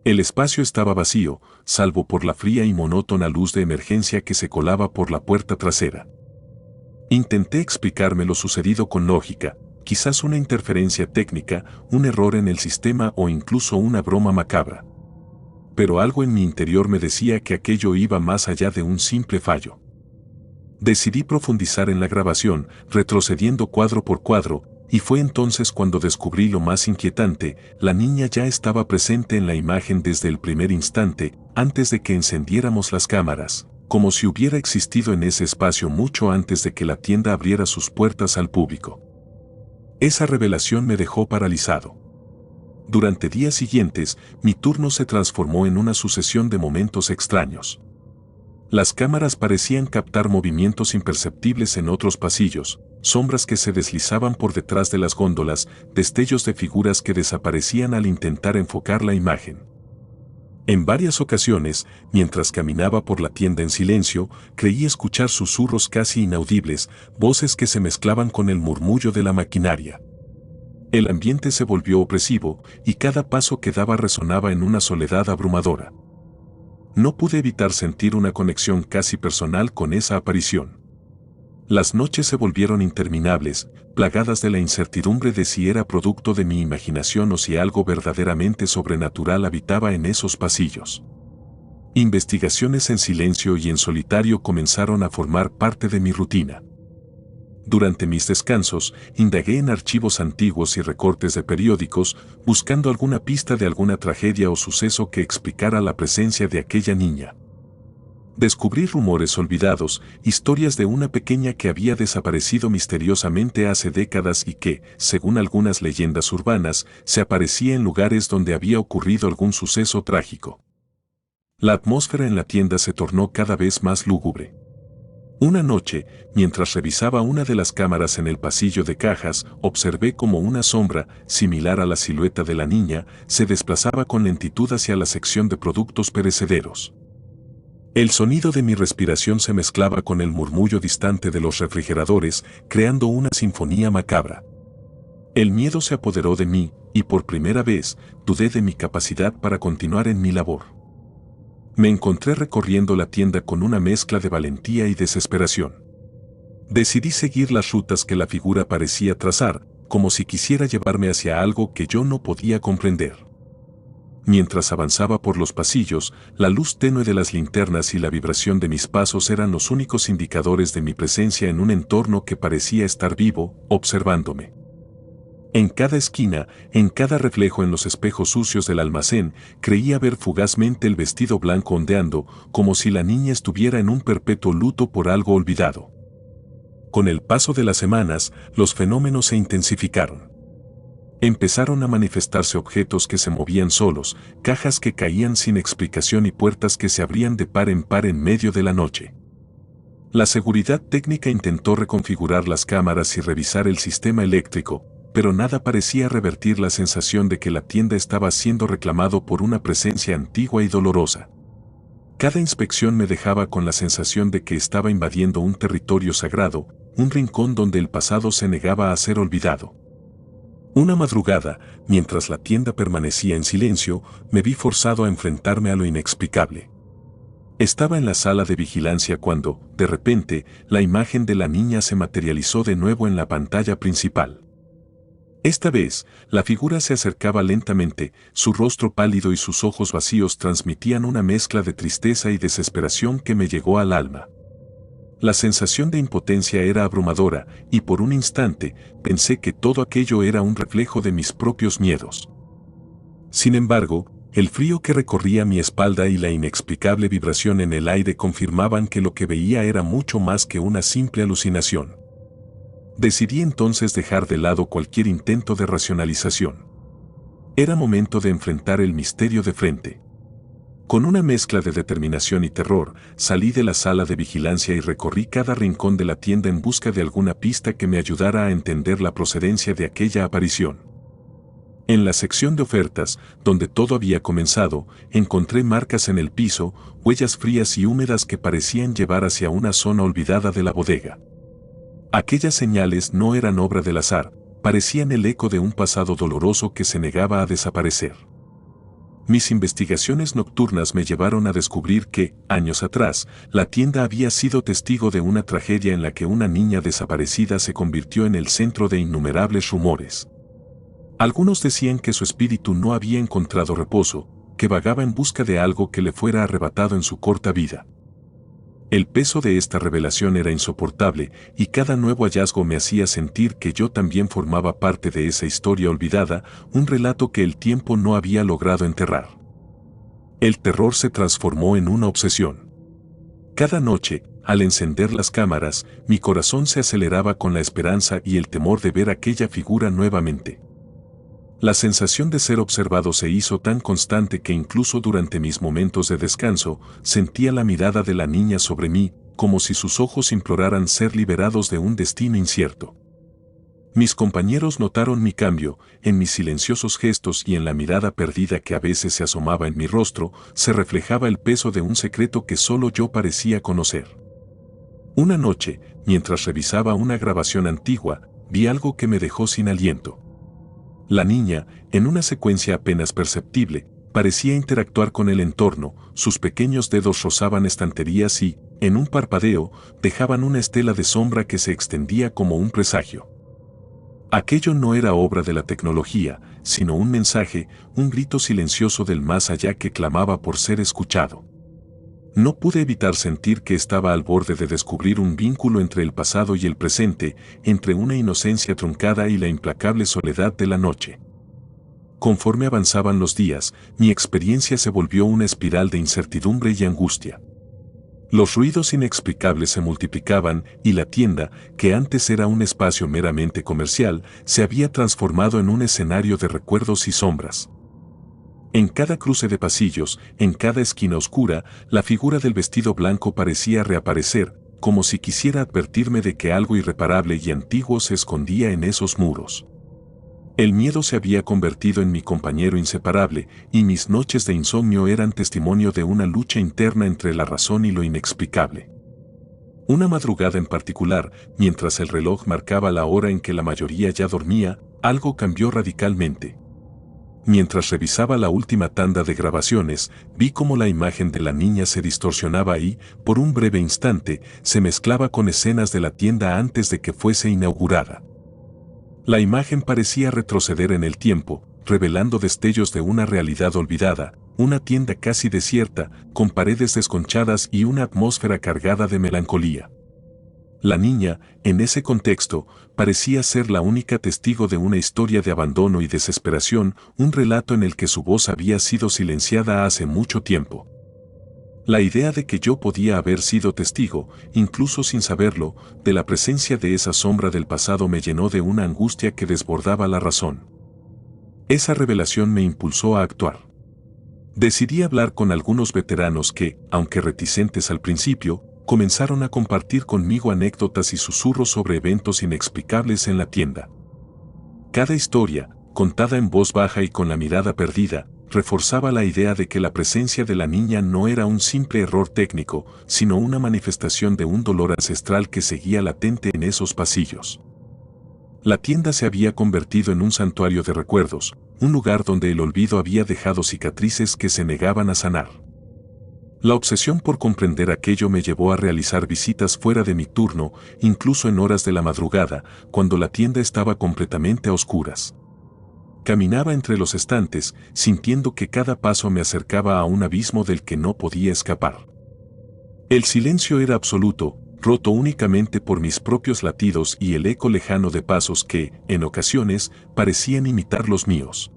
El espacio estaba vacío, salvo por la fría y monótona luz de emergencia que se colaba por la puerta trasera. Intenté explicarme lo sucedido con lógica, quizás una interferencia técnica, un error en el sistema o incluso una broma macabra. Pero algo en mi interior me decía que aquello iba más allá de un simple fallo. Decidí profundizar en la grabación, retrocediendo cuadro por cuadro, y fue entonces cuando descubrí lo más inquietante. La niña ya estaba presente en la imagen desde el primer instante, antes de que encendiéramos las cámaras, como si hubiera existido en ese espacio mucho antes de que la tienda abriera sus puertas al público. Esa revelación me dejó paralizado. Durante días siguientes, mi turno se transformó en una sucesión de momentos extraños. Las cámaras parecían captar movimientos imperceptibles en otros pasillos, sombras que se deslizaban por detrás de las góndolas, destellos de figuras que desaparecían al intentar enfocar la imagen. En varias ocasiones, mientras caminaba por la tienda en silencio, creí escuchar susurros casi inaudibles, voces que se mezclaban con el murmullo de la maquinaria. El ambiente se volvió opresivo, y cada paso que daba resonaba en una soledad abrumadora. No pude evitar sentir una conexión casi personal con esa aparición. Las noches se volvieron interminables, plagadas de la incertidumbre de si era producto de mi imaginación o si algo verdaderamente sobrenatural habitaba en esos pasillos. Investigaciones en silencio y en solitario comenzaron a formar parte de mi rutina. Durante mis descansos, indagué en archivos antiguos y recortes de periódicos, buscando alguna pista de alguna tragedia o suceso que explicara la presencia de aquella niña. Descubrí rumores olvidados, historias de una pequeña que había desaparecido misteriosamente hace décadas y que, según algunas leyendas urbanas, se aparecía en lugares donde había ocurrido algún suceso trágico. La atmósfera en la tienda se tornó cada vez más lúgubre. Una noche, mientras revisaba una de las cámaras en el pasillo de cajas, observé como una sombra, similar a la silueta de la niña, se desplazaba con lentitud hacia la sección de productos perecederos. El sonido de mi respiración se mezclaba con el murmullo distante de los refrigeradores, creando una sinfonía macabra. El miedo se apoderó de mí, y por primera vez, dudé de mi capacidad para continuar en mi labor. Me encontré recorriendo la tienda con una mezcla de valentía y desesperación. Decidí seguir las rutas que la figura parecía trazar, como si quisiera llevarme hacia algo que yo no podía comprender. Mientras avanzaba por los pasillos, la luz tenue de las linternas y la vibración de mis pasos eran los únicos indicadores de mi presencia en un entorno que parecía estar vivo, observándome. En cada esquina, en cada reflejo en los espejos sucios del almacén, creía ver fugazmente el vestido blanco ondeando, como si la niña estuviera en un perpetuo luto por algo olvidado. Con el paso de las semanas, los fenómenos se intensificaron. Empezaron a manifestarse objetos que se movían solos, cajas que caían sin explicación y puertas que se abrían de par en medio de la noche. La seguridad técnica intentó reconfigurar las cámaras y revisar el sistema eléctrico, pero nada parecía revertir la sensación de que la tienda estaba siendo reclamado por una presencia antigua y dolorosa. Cada inspección me dejaba con la sensación de que estaba invadiendo un territorio sagrado, un rincón donde el pasado se negaba a ser olvidado. Una madrugada, mientras la tienda permanecía en silencio, me vi forzado a enfrentarme a lo inexplicable. Estaba en la sala de vigilancia cuando, de repente, la imagen de la niña se materializó de nuevo en la pantalla principal. Esta vez, la figura se acercaba lentamente, su rostro pálido y sus ojos vacíos transmitían una mezcla de tristeza y desesperación que me llegó al alma. La sensación de impotencia era abrumadora, y por un instante, pensé que todo aquello era un reflejo de mis propios miedos. Sin embargo, el frío que recorría mi espalda y la inexplicable vibración en el aire confirmaban que lo que veía era mucho más que una simple alucinación. Decidí entonces dejar de lado cualquier intento de racionalización. Era momento de enfrentar el misterio de frente. Con una mezcla de determinación y terror, salí de la sala de vigilancia y recorrí cada rincón de la tienda en busca de alguna pista que me ayudara a entender la procedencia de aquella aparición. En la sección de ofertas, donde todo había comenzado, encontré marcas en el piso, huellas frías y húmedas que parecían llevar hacia una zona olvidada de la bodega. Aquellas señales no eran obra del azar, parecían el eco de un pasado doloroso que se negaba a desaparecer. Mis investigaciones nocturnas me llevaron a descubrir que, años atrás, la tienda había sido testigo de una tragedia en la que una niña desaparecida se convirtió en el centro de innumerables rumores. Algunos decían que su espíritu no había encontrado reposo, que vagaba en busca de algo que le fuera arrebatado en su corta vida. El peso de esta revelación era insoportable, y cada nuevo hallazgo me hacía sentir que yo también formaba parte de esa historia olvidada, un relato que el tiempo no había logrado enterrar. El terror se transformó en una obsesión. Cada noche, al encender las cámaras, mi corazón se aceleraba con la esperanza y el temor de ver aquella figura nuevamente. La sensación de ser observado se hizo tan constante que incluso durante mis momentos de descanso, sentía la mirada de la niña sobre mí, como si sus ojos imploraran ser liberados de un destino incierto. Mis compañeros notaron mi cambio, en mis silenciosos gestos y en la mirada perdida que a veces se asomaba en mi rostro, se reflejaba el peso de un secreto que solo yo parecía conocer. Una noche, mientras revisaba una grabación antigua, vi algo que me dejó sin aliento. La niña, en una secuencia apenas perceptible, parecía interactuar con el entorno, sus pequeños dedos rozaban estanterías y, en un parpadeo, dejaban una estela de sombra que se extendía como un presagio. Aquello no era obra de la tecnología, sino un mensaje, un grito silencioso del más allá que clamaba por ser escuchado. No pude evitar sentir que estaba al borde de descubrir un vínculo entre el pasado y el presente, entre una inocencia truncada y la implacable soledad de la noche. Conforme avanzaban los días, mi experiencia se volvió una espiral de incertidumbre y angustia. Los ruidos inexplicables se multiplicaban y la tienda, que antes era un espacio meramente comercial, se había transformado en un escenario de recuerdos y sombras. En cada cruce de pasillos, en cada esquina oscura, la figura del vestido blanco parecía reaparecer, como si quisiera advertirme de que algo irreparable y antiguo se escondía en esos muros. El miedo se había convertido en mi compañero inseparable, y mis noches de insomnio eran testimonio de una lucha interna entre la razón y lo inexplicable. Una madrugada en particular, mientras el reloj marcaba la hora en que la mayoría ya dormía, algo cambió radicalmente. Mientras revisaba la última tanda de grabaciones, vi cómo la imagen de la niña se distorsionaba y, por un breve instante, se mezclaba con escenas de la tienda antes de que fuese inaugurada. La imagen parecía retroceder en el tiempo, revelando destellos de una realidad olvidada, una tienda casi desierta, con paredes desconchadas y una atmósfera cargada de melancolía. La niña, en ese contexto, parecía ser la única testigo de una historia de abandono y desesperación, un relato en el que su voz había sido silenciada hace mucho tiempo. La idea de que yo podía haber sido testigo, incluso sin saberlo, de la presencia de esa sombra del pasado me llenó de una angustia que desbordaba la razón. Esa revelación me impulsó a actuar. Decidí hablar con algunos veteranos que, aunque reticentes al principio, comenzaron a compartir conmigo anécdotas y susurros sobre eventos inexplicables en la tienda. Cada historia, contada en voz baja y con la mirada perdida, reforzaba la idea de que la presencia de la niña no era un simple error técnico, sino una manifestación de un dolor ancestral que seguía latente en esos pasillos. La tienda se había convertido en un santuario de recuerdos, un lugar donde el olvido había dejado cicatrices que se negaban a sanar. La obsesión por comprender aquello me llevó a realizar visitas fuera de mi turno, incluso en horas de la madrugada, cuando la tienda estaba completamente a oscuras. Caminaba entre los estantes, sintiendo que cada paso me acercaba a un abismo del que no podía escapar. El silencio era absoluto, roto únicamente por mis propios latidos y el eco lejano de pasos que, en ocasiones, parecían imitar los míos.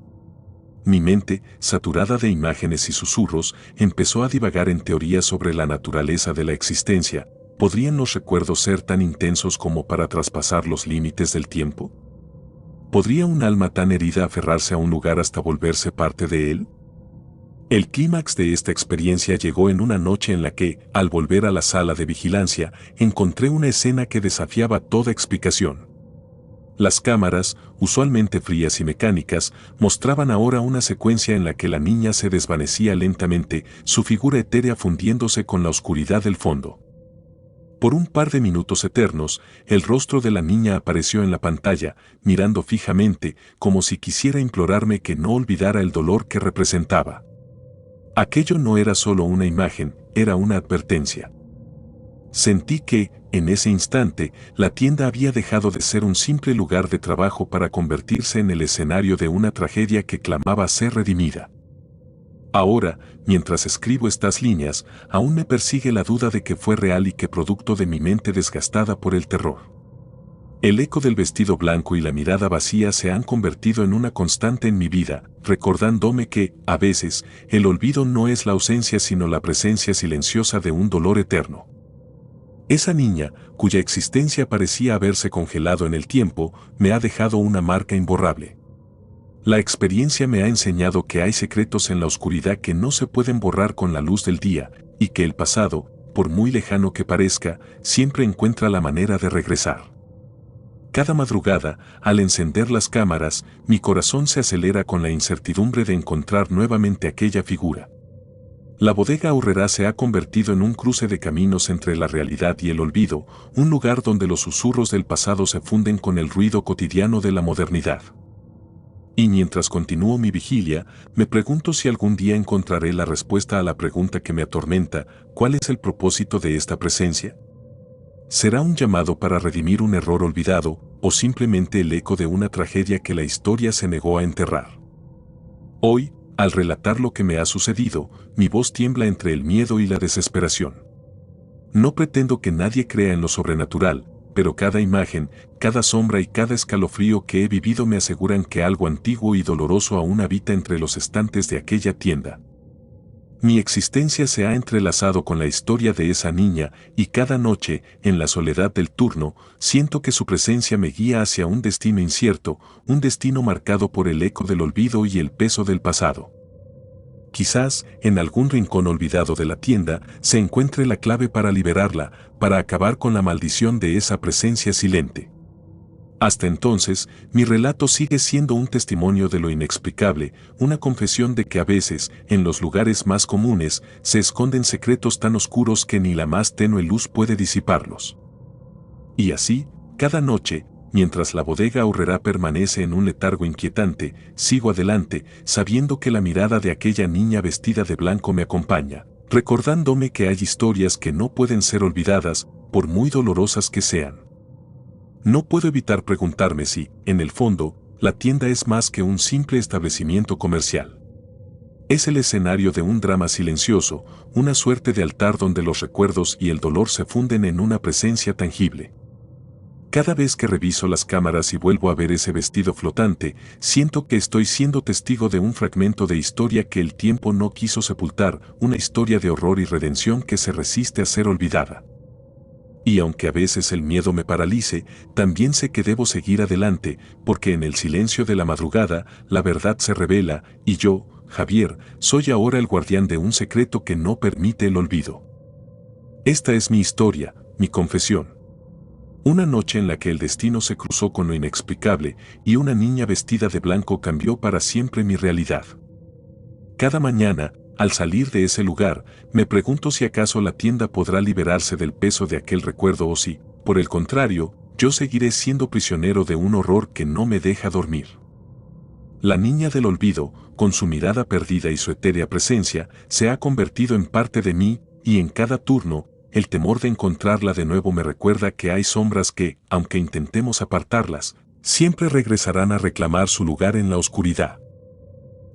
Mi mente, saturada de imágenes y susurros, empezó a divagar en teorías sobre la naturaleza de la existencia. ¿Podrían los recuerdos ser tan intensos como para traspasar los límites del tiempo? ¿Podría un alma tan herida aferrarse a un lugar hasta volverse parte de él? El clímax de esta experiencia llegó en una noche en la que, al volver a la sala de vigilancia, encontré una escena que desafiaba toda explicación. Las cámaras, usualmente frías y mecánicas, mostraban ahora una secuencia en la que la niña se desvanecía lentamente, su figura etérea fundiéndose con la oscuridad del fondo. Por un par de minutos eternos, el rostro de la niña apareció en la pantalla, mirando fijamente, como si quisiera implorarme que no olvidara el dolor que representaba. Aquello no era solo una imagen, era una advertencia. Sentí que, en ese instante, la tienda había dejado de ser un simple lugar de trabajo para convertirse en el escenario de una tragedia que clamaba ser redimida. Ahora, mientras escribo estas líneas, aún me persigue la duda de que fue real y que producto de mi mente desgastada por el terror. El eco del vestido blanco y la mirada vacía se han convertido en una constante en mi vida, recordándome que, a veces, el olvido no es la ausencia sino la presencia silenciosa de un dolor eterno. Esa niña, cuya existencia parecía haberse congelado en el tiempo, me ha dejado una marca imborrable. La experiencia me ha enseñado que hay secretos en la oscuridad que no se pueden borrar con la luz del día, y que el pasado, por muy lejano que parezca, siempre encuentra la manera de regresar. Cada madrugada, al encender las cámaras, mi corazón se acelera con la incertidumbre de encontrar nuevamente aquella figura. La bodega Aurrerá se ha convertido en un cruce de caminos entre la realidad y el olvido, un lugar donde los susurros del pasado se funden con el ruido cotidiano de la modernidad. Y mientras continúo mi vigilia, me pregunto si algún día encontraré la respuesta a la pregunta que me atormenta: ¿cuál es el propósito de esta presencia? ¿Será un llamado para redimir un error olvidado, o simplemente el eco de una tragedia que la historia se negó a enterrar? Hoy, al relatar lo que me ha sucedido, mi voz tiembla entre el miedo y la desesperación. No pretendo que nadie crea en lo sobrenatural, pero cada imagen, cada sombra y cada escalofrío que he vivido me aseguran que algo antiguo y doloroso aún habita entre los estantes de aquella tienda. Mi existencia se ha entrelazado con la historia de esa niña, y cada noche, en la soledad del turno, siento que su presencia me guía hacia un destino incierto, un destino marcado por el eco del olvido y el peso del pasado. Quizás, en algún rincón olvidado de la tienda, se encuentre la clave para liberarla, para acabar con la maldición de esa presencia silente. Hasta entonces, mi relato sigue siendo un testimonio de lo inexplicable, una confesión de que a veces, en los lugares más comunes, se esconden secretos tan oscuros que ni la más tenue luz puede disiparlos. Y así, cada noche, mientras la bodega Aurrerá permanece en un letargo inquietante, sigo adelante, sabiendo que la mirada de aquella niña vestida de blanco me acompaña, recordándome que hay historias que no pueden ser olvidadas, por muy dolorosas que sean. No puedo evitar preguntarme si, en el fondo, la tienda es más que un simple establecimiento comercial. Es el escenario de un drama silencioso, una suerte de altar donde los recuerdos y el dolor se funden en una presencia tangible. Cada vez que reviso las cámaras y vuelvo a ver ese vestido flotante, siento que estoy siendo testigo de un fragmento de historia que el tiempo no quiso sepultar, una historia de horror y redención que se resiste a ser olvidada. Y aunque a veces el miedo me paralice, también sé que debo seguir adelante, porque en el silencio de la madrugada, la verdad se revela, y yo, Javier, soy ahora el guardián de un secreto que no permite el olvido. Esta es mi historia, mi confesión. Una noche en la que el destino se cruzó con lo inexplicable y una niña vestida de blanco cambió para siempre mi realidad. Cada mañana, al salir de ese lugar, me pregunto si acaso la tienda podrá liberarse del peso de aquel recuerdo o si, por el contrario, yo seguiré siendo prisionero de un horror que no me deja dormir. La niña del olvido, con su mirada perdida y su etérea presencia, se ha convertido en parte de mí, y en cada turno, el temor de encontrarla de nuevo me recuerda que hay sombras que, aunque intentemos apartarlas, siempre regresarán a reclamar su lugar en la oscuridad.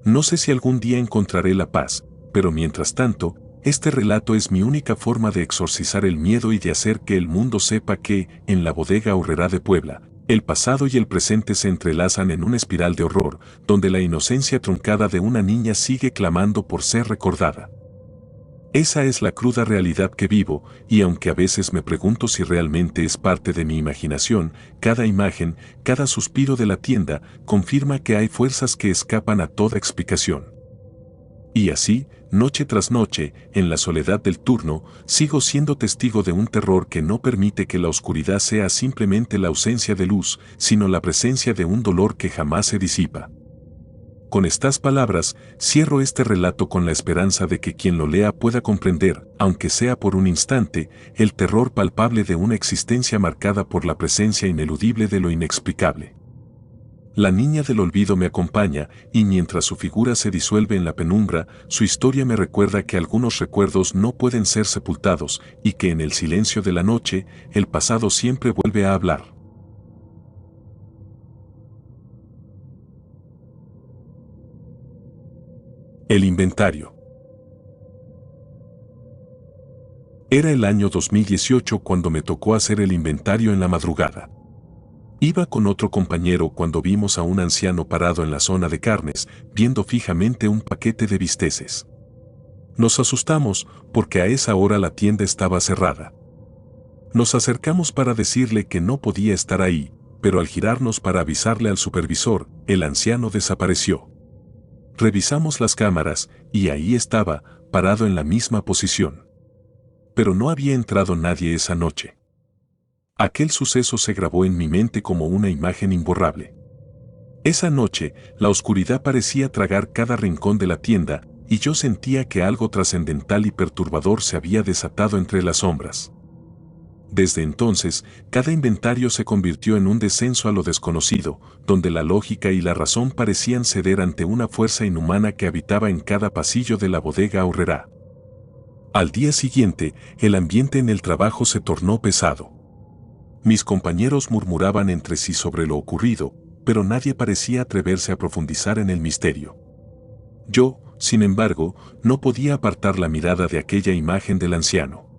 No sé si algún día encontraré la paz, pero mientras tanto, este relato es mi única forma de exorcizar el miedo y de hacer que el mundo sepa que, en la bodega Aurrerá de Puebla, el pasado y el presente se entrelazan en una espiral de horror, donde la inocencia truncada de una niña sigue clamando por ser recordada. Esa es la cruda realidad que vivo, y aunque a veces me pregunto si realmente es parte de mi imaginación, cada imagen, cada suspiro de la tienda, confirma que hay fuerzas que escapan a toda explicación. Y así, noche tras noche, en la soledad del turno, sigo siendo testigo de un terror que no permite que la oscuridad sea simplemente la ausencia de luz, sino la presencia de un dolor que jamás se disipa. Con estas palabras, cierro este relato con la esperanza de que quien lo lea pueda comprender, aunque sea por un instante, el terror palpable de una existencia marcada por la presencia ineludible de lo inexplicable. La niña del olvido me acompaña, y mientras su figura se disuelve en la penumbra, su historia me recuerda que algunos recuerdos no pueden ser sepultados, y que en el silencio de la noche, el pasado siempre vuelve a hablar. El inventario. Era el año 2018 cuando me tocó hacer el inventario en la madrugada. Iba con otro compañero cuando vimos a un anciano parado en la zona de carnes, viendo fijamente un paquete de bisteces. Nos asustamos porque a esa hora la tienda estaba cerrada. Nos acercamos para decirle que no podía estar ahí, pero al girarnos para avisarle al supervisor, el anciano desapareció. Revisamos las cámaras, y ahí estaba, parado en la misma posición. Pero no había entrado nadie esa noche. Aquel suceso se grabó en mi mente como una imagen imborrable. Esa noche, la oscuridad parecía tragar cada rincón de la tienda, y yo sentía que algo trascendental y perturbador se había desatado entre las sombras. Desde entonces, cada inventario se convirtió en un descenso a lo desconocido, donde la lógica y la razón parecían ceder ante una fuerza inhumana que habitaba en cada pasillo de la bodega Aurrerá. Al día siguiente, el ambiente en el trabajo se tornó pesado. Mis compañeros murmuraban entre sí sobre lo ocurrido, pero nadie parecía atreverse a profundizar en el misterio. Yo, sin embargo, no podía apartar la mirada de aquella imagen del anciano.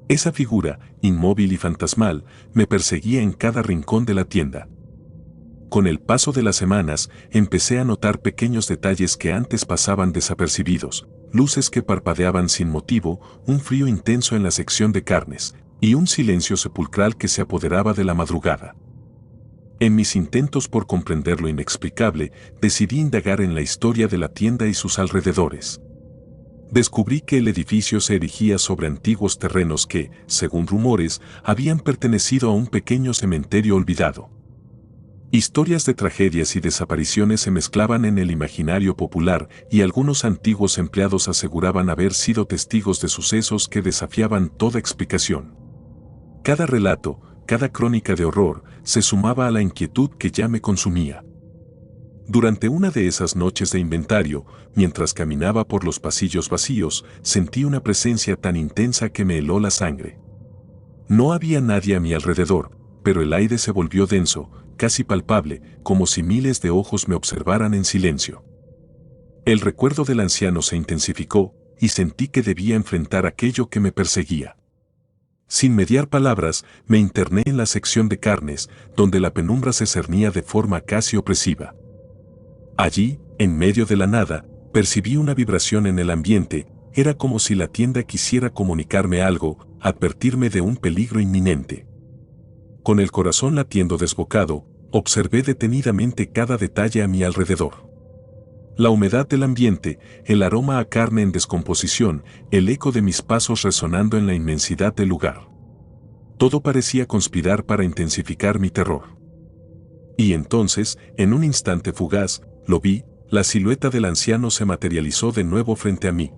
Esa figura, inmóvil y fantasmal, me perseguía en cada rincón de la tienda. Con el paso de las semanas, empecé a notar pequeños detalles que antes pasaban desapercibidos, luces que parpadeaban sin motivo, un frío intenso en la sección de carnes, y un silencio sepulcral que se apoderaba de la madrugada. En mis intentos por comprender lo inexplicable, decidí indagar en la historia de la tienda y sus alrededores. Descubrí que el edificio se erigía sobre antiguos terrenos que, según rumores, habían pertenecido a un pequeño cementerio olvidado. Historias de tragedias y desapariciones se mezclaban en el imaginario popular y algunos antiguos empleados aseguraban haber sido testigos de sucesos que desafiaban toda explicación. Cada relato, cada crónica de horror, se sumaba a la inquietud que ya me consumía. Durante una de esas noches de inventario, mientras caminaba por los pasillos vacíos, sentí una presencia tan intensa que me heló la sangre. No había nadie a mi alrededor, pero el aire se volvió denso, casi palpable, como si miles de ojos me observaran en silencio. El recuerdo del anciano se intensificó, y sentí que debía enfrentar aquello que me perseguía. Sin mediar palabras, me interné en la sección de carnes, donde la penumbra se cernía de forma casi opresiva. Allí, en medio de la nada, percibí una vibración en el ambiente, era como si la tienda quisiera comunicarme algo, advertirme de un peligro inminente. Con el corazón latiendo desbocado, observé detenidamente cada detalle a mi alrededor. La humedad del ambiente, el aroma a carne en descomposición, el eco de mis pasos resonando en la inmensidad del lugar. Todo parecía conspirar para intensificar mi terror. Y entonces, en un instante fugaz, lo vi, la silueta del anciano se materializó de nuevo frente a mí.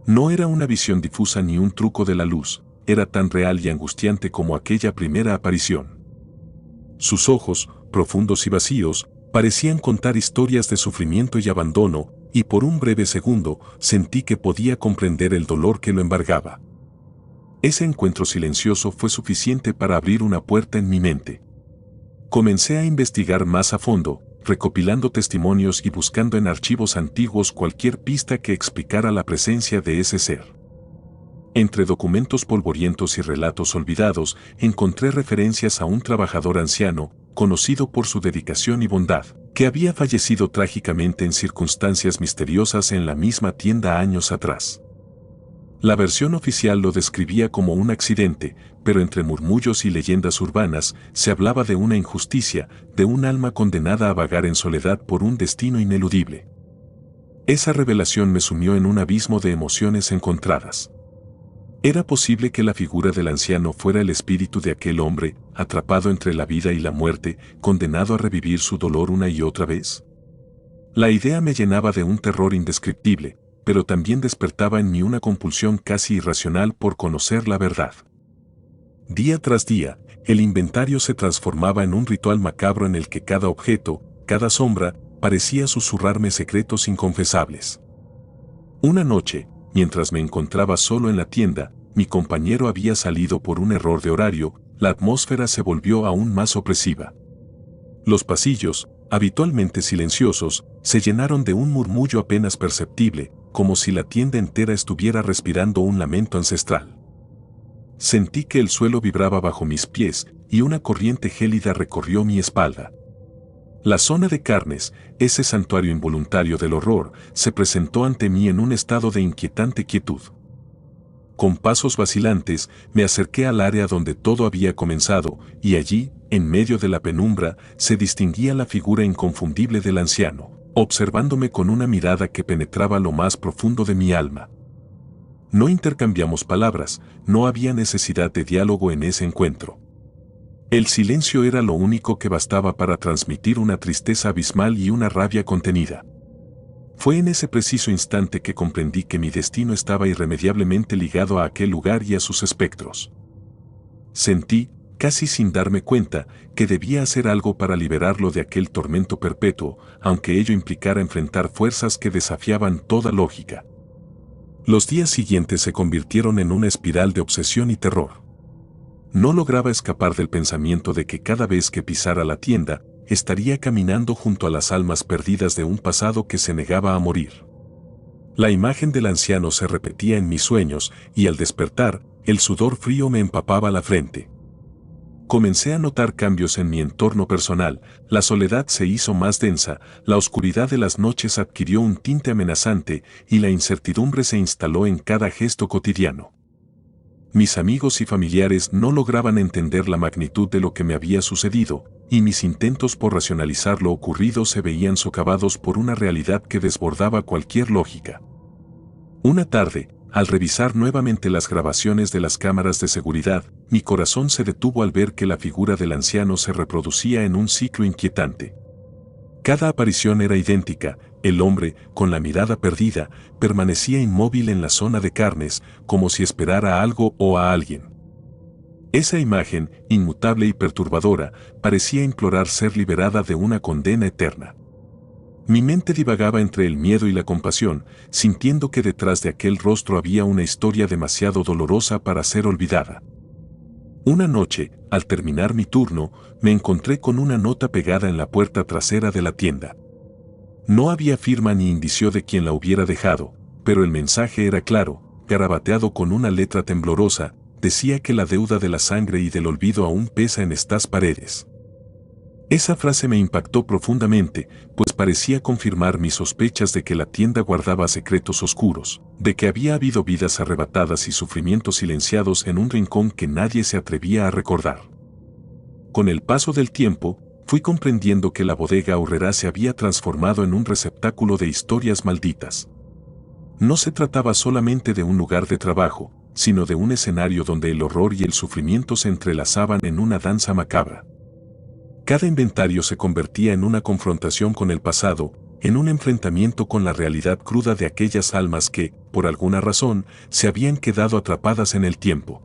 No era una visión difusa ni un truco de la luz, era tan real y angustiante como aquella primera aparición. Sus ojos, profundos y vacíos, parecían contar historias de sufrimiento y abandono, y por un breve segundo sentí que podía comprender el dolor que lo embargaba. Ese encuentro silencioso fue suficiente para abrir una puerta en mi mente. Comencé a investigar más a fondo, recopilando testimonios y buscando en archivos antiguos cualquier pista que explicara la presencia de ese ser. Entre documentos polvorientos y relatos olvidados, encontré referencias a un trabajador anciano, conocido por su dedicación y bondad, que había fallecido trágicamente en circunstancias misteriosas en la misma tienda años atrás. La versión oficial lo describía como un accidente, pero entre murmullos y leyendas urbanas se hablaba de una injusticia, de un alma condenada a vagar en soledad por un destino ineludible. Esa revelación me sumió en un abismo de emociones encontradas. ¿Era posible que la figura del anciano fuera el espíritu de aquel hombre, atrapado entre la vida y la muerte, condenado a revivir su dolor una y otra vez? La idea me llenaba de un terror indescriptible, pero también despertaba en mí una compulsión casi irracional por conocer la verdad. Día tras día, el inventario se transformaba en un ritual macabro en el que cada objeto, cada sombra, parecía susurrarme secretos inconfesables. Una noche, mientras me encontraba solo en la tienda, mi compañero había salido por un error de horario, la atmósfera se volvió aún más opresiva. Los pasillos, habitualmente silenciosos, se llenaron de un murmullo apenas perceptible, como si la tienda entera estuviera respirando un lamento ancestral. Sentí que el suelo vibraba bajo mis pies y una corriente gélida recorrió mi espalda. La zona de carnes, ese santuario involuntario del horror, se presentó ante mí en un estado de inquietante quietud. Con pasos vacilantes, me acerqué al área donde todo había comenzado, y allí, en medio de la penumbra, se distinguía la figura inconfundible del anciano, observándome con una mirada que penetraba lo más profundo de mi alma. No intercambiamos palabras, no había necesidad de diálogo en ese encuentro. El silencio era lo único que bastaba para transmitir una tristeza abismal y una rabia contenida. Fue en ese preciso instante que comprendí que mi destino estaba irremediablemente ligado a aquel lugar y a sus espectros. Sentí, casi sin darme cuenta, que debía hacer algo para liberarlo de aquel tormento perpetuo, aunque ello implicara enfrentar fuerzas que desafiaban toda lógica. Los días siguientes se convirtieron en una espiral de obsesión y terror. No lograba escapar del pensamiento de que cada vez que pisara la tienda, estaría caminando junto a las almas perdidas de un pasado que se negaba a morir. La imagen del anciano se repetía en mis sueños y al despertar, el sudor frío me empapaba la frente. Comencé a notar cambios en mi entorno personal, la soledad se hizo más densa, la oscuridad de las noches adquirió un tinte amenazante y la incertidumbre se instaló en cada gesto cotidiano. Mis amigos y familiares no lograban entender la magnitud de lo que me había sucedido, y mis intentos por racionalizar lo ocurrido se veían socavados por una realidad que desbordaba cualquier lógica. Una tarde, al revisar nuevamente las grabaciones de las cámaras de seguridad, mi corazón se detuvo al ver que la figura del anciano se reproducía en un ciclo inquietante. Cada aparición era idéntica, el hombre, con la mirada perdida, permanecía inmóvil en la zona de carnes, como si esperara a algo o a alguien. Esa imagen, inmutable y perturbadora, parecía implorar ser liberada de una condena eterna. Mi mente divagaba entre el miedo y la compasión, sintiendo que detrás de aquel rostro había una historia demasiado dolorosa para ser olvidada. Una noche, al terminar mi turno, me encontré con una nota pegada en la puerta trasera de la tienda. No había firma ni indicio de quien la hubiera dejado, pero el mensaje era claro, garabateado con una letra temblorosa, decía que la deuda de la sangre y del olvido aún pesa en estas paredes. Esa frase me impactó profundamente, pues parecía confirmar mis sospechas de que la tienda guardaba secretos oscuros, de que había habido vidas arrebatadas y sufrimientos silenciados en un rincón que nadie se atrevía a recordar. Con el paso del tiempo, fui comprendiendo que la bodega Aurrerá se había transformado en un receptáculo de historias malditas. No se trataba solamente de un lugar de trabajo, sino de un escenario donde el horror y el sufrimiento se entrelazaban en una danza macabra. Cada inventario se convertía en una confrontación con el pasado, en un enfrentamiento con la realidad cruda de aquellas almas que, por alguna razón, se habían quedado atrapadas en el tiempo.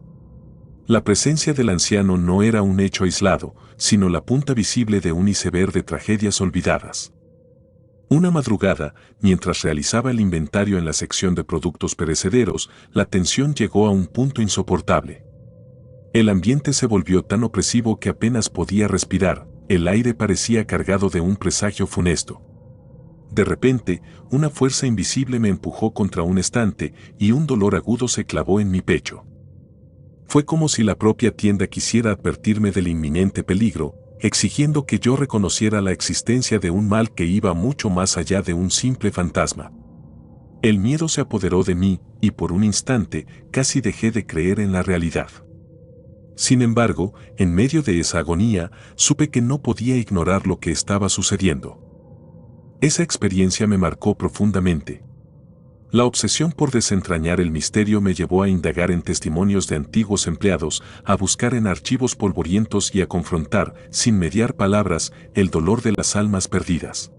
La presencia del anciano no era un hecho aislado, sino la punta visible de un iceberg de tragedias olvidadas. Una madrugada, mientras realizaba el inventario en la sección de productos perecederos, la tensión llegó a un punto insoportable. El ambiente se volvió tan opresivo que apenas podía respirar, el aire parecía cargado de un presagio funesto. De repente, una fuerza invisible me empujó contra un estante y un dolor agudo se clavó en mi pecho. Fue como si la propia tienda quisiera advertirme del inminente peligro, exigiendo que yo reconociera la existencia de un mal que iba mucho más allá de un simple fantasma. El miedo se apoderó de mí y por un instante casi dejé de creer en la realidad. Sin embargo, en medio de esa agonía, supe que no podía ignorar lo que estaba sucediendo. Esa experiencia me marcó profundamente. La obsesión por desentrañar el misterio me llevó a indagar en testimonios de antiguos empleados, a buscar en archivos polvorientos y a confrontar, sin mediar palabras, el dolor de las almas perdidas.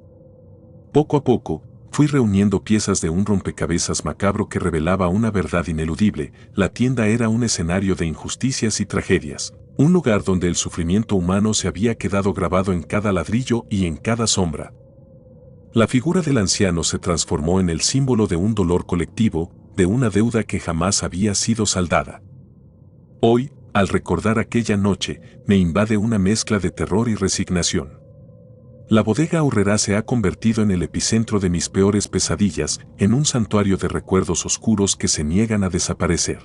Poco a poco, fui reuniendo piezas de un rompecabezas macabro que revelaba una verdad ineludible: la tienda era un escenario de injusticias y tragedias, un lugar donde el sufrimiento humano se había quedado grabado en cada ladrillo y en cada sombra. La figura del anciano se transformó en el símbolo de un dolor colectivo, de una deuda que jamás había sido saldada. Hoy, al recordar aquella noche, me invade una mezcla de terror y resignación. La bodega Aurrerá se ha convertido en el epicentro de mis peores pesadillas, en un santuario de recuerdos oscuros que se niegan a desaparecer.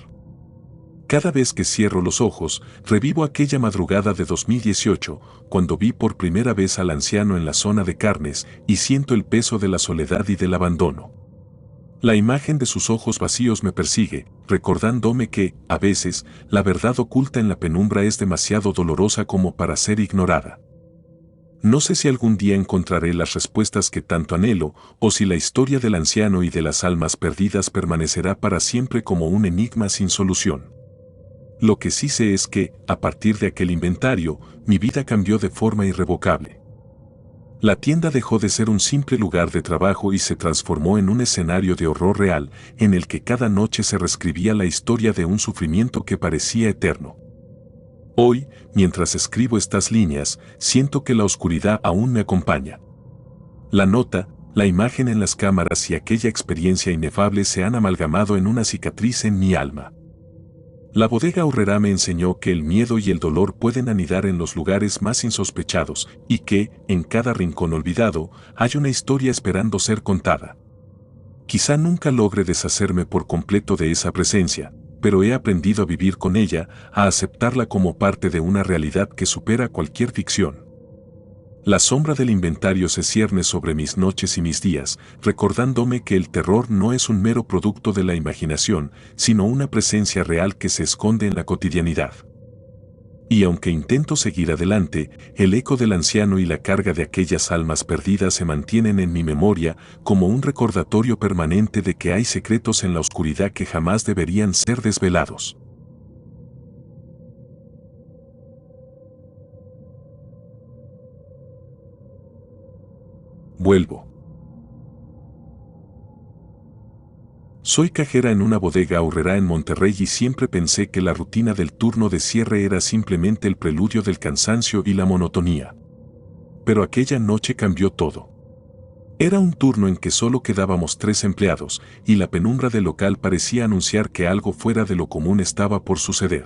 Cada vez que cierro los ojos, revivo aquella madrugada de 2018, cuando vi por primera vez al anciano en la zona de carnes, y siento el peso de la soledad y del abandono. La imagen de sus ojos vacíos me persigue, recordándome que, a veces, la verdad oculta en la penumbra es demasiado dolorosa como para ser ignorada. No sé si algún día encontraré las respuestas que tanto anhelo, o si la historia del anciano y de las almas perdidas permanecerá para siempre como un enigma sin solución. Lo que sí sé es que, a partir de aquel inventario, mi vida cambió de forma irrevocable. La tienda dejó de ser un simple lugar de trabajo y se transformó en un escenario de horror real, en el que cada noche se reescribía la historia de un sufrimiento que parecía eterno. Hoy, mientras escribo estas líneas, siento que la oscuridad aún me acompaña. La nota, la imagen en las cámaras y aquella experiencia inefable se han amalgamado en una cicatriz en mi alma. La bodega Aurrerá me enseñó que el miedo y el dolor pueden anidar en los lugares más insospechados y que, en cada rincón olvidado, hay una historia esperando ser contada. Quizá nunca logre deshacerme por completo de esa presencia, pero he aprendido a vivir con ella, a aceptarla como parte de una realidad que supera cualquier ficción. La sombra del inventario se cierne sobre mis noches y mis días, recordándome que el terror no es un mero producto de la imaginación, sino una presencia real que se esconde en la cotidianidad. Y aunque intento seguir adelante, el eco del anciano y la carga de aquellas almas perdidas se mantienen en mi memoria como un recordatorio permanente de que hay secretos en la oscuridad que jamás deberían ser desvelados. Vuelvo. Soy cajera en una bodega Aurrerá en Monterrey y siempre pensé que la rutina del turno de cierre era simplemente el preludio del cansancio y la monotonía. Pero aquella noche cambió todo. Era un turno en que solo quedábamos 3 empleados, y la penumbra del local parecía anunciar que algo fuera de lo común estaba por suceder.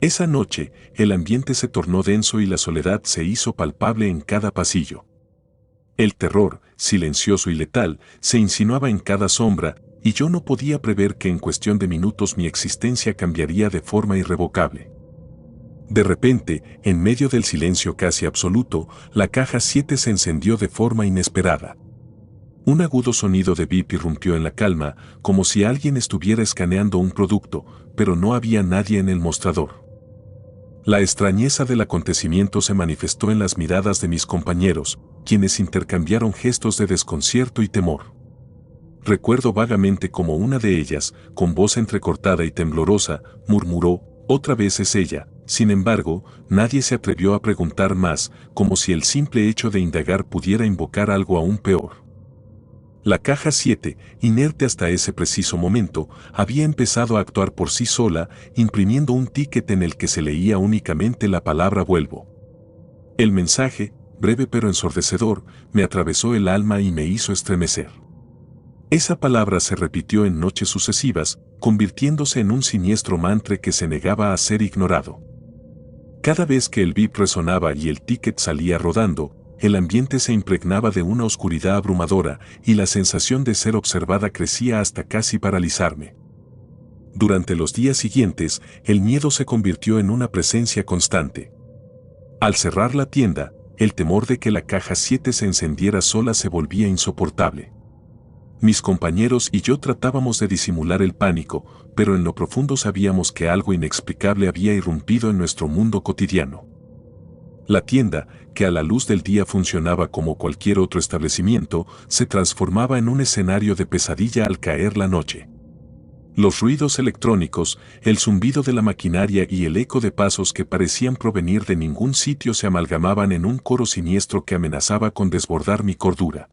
Esa noche, el ambiente se tornó denso y la soledad se hizo palpable en cada pasillo. El terror, silencioso y letal, se insinuaba en cada sombra, y yo no podía prever que en cuestión de minutos mi existencia cambiaría de forma irrevocable. De repente, en medio del silencio casi absoluto, la caja 7 se encendió de forma inesperada. Un agudo sonido de bip irrumpió en la calma, como si alguien estuviera escaneando un producto, pero no había nadie en el mostrador. La extrañeza del acontecimiento se manifestó en las miradas de mis compañeros, quienes intercambiaron gestos de desconcierto y temor. Recuerdo vagamente como una de ellas, con voz entrecortada y temblorosa, murmuró, «Otra vez es ella». Sin embargo, nadie se atrevió a preguntar más, como si el simple hecho de indagar pudiera invocar algo aún peor. La caja 7, inerte hasta ese preciso momento, había empezado a actuar por sí sola, imprimiendo un ticket en el que se leía únicamente la palabra «vuelvo». El mensaje, breve pero ensordecedor, me atravesó el alma y me hizo estremecer. Esa palabra se repitió en noches sucesivas, convirtiéndose en un siniestro mantra que se negaba a ser ignorado. Cada vez que el bip resonaba y el ticket salía rodando, el ambiente se impregnaba de una oscuridad abrumadora y la sensación de ser observada crecía hasta casi paralizarme. Durante los días siguientes, el miedo se convirtió en una presencia constante. Al cerrar la tienda, el temor de que la caja 7 se encendiera sola se volvía insoportable. Mis compañeros y yo tratábamos de disimular el pánico, pero en lo profundo sabíamos que algo inexplicable había irrumpido en nuestro mundo cotidiano. La tienda, que a la luz del día funcionaba como cualquier otro establecimiento, se transformaba en un escenario de pesadilla al caer la noche. Los ruidos electrónicos, el zumbido de la maquinaria y el eco de pasos que parecían provenir de ningún sitio se amalgamaban en un coro siniestro que amenazaba con desbordar mi cordura.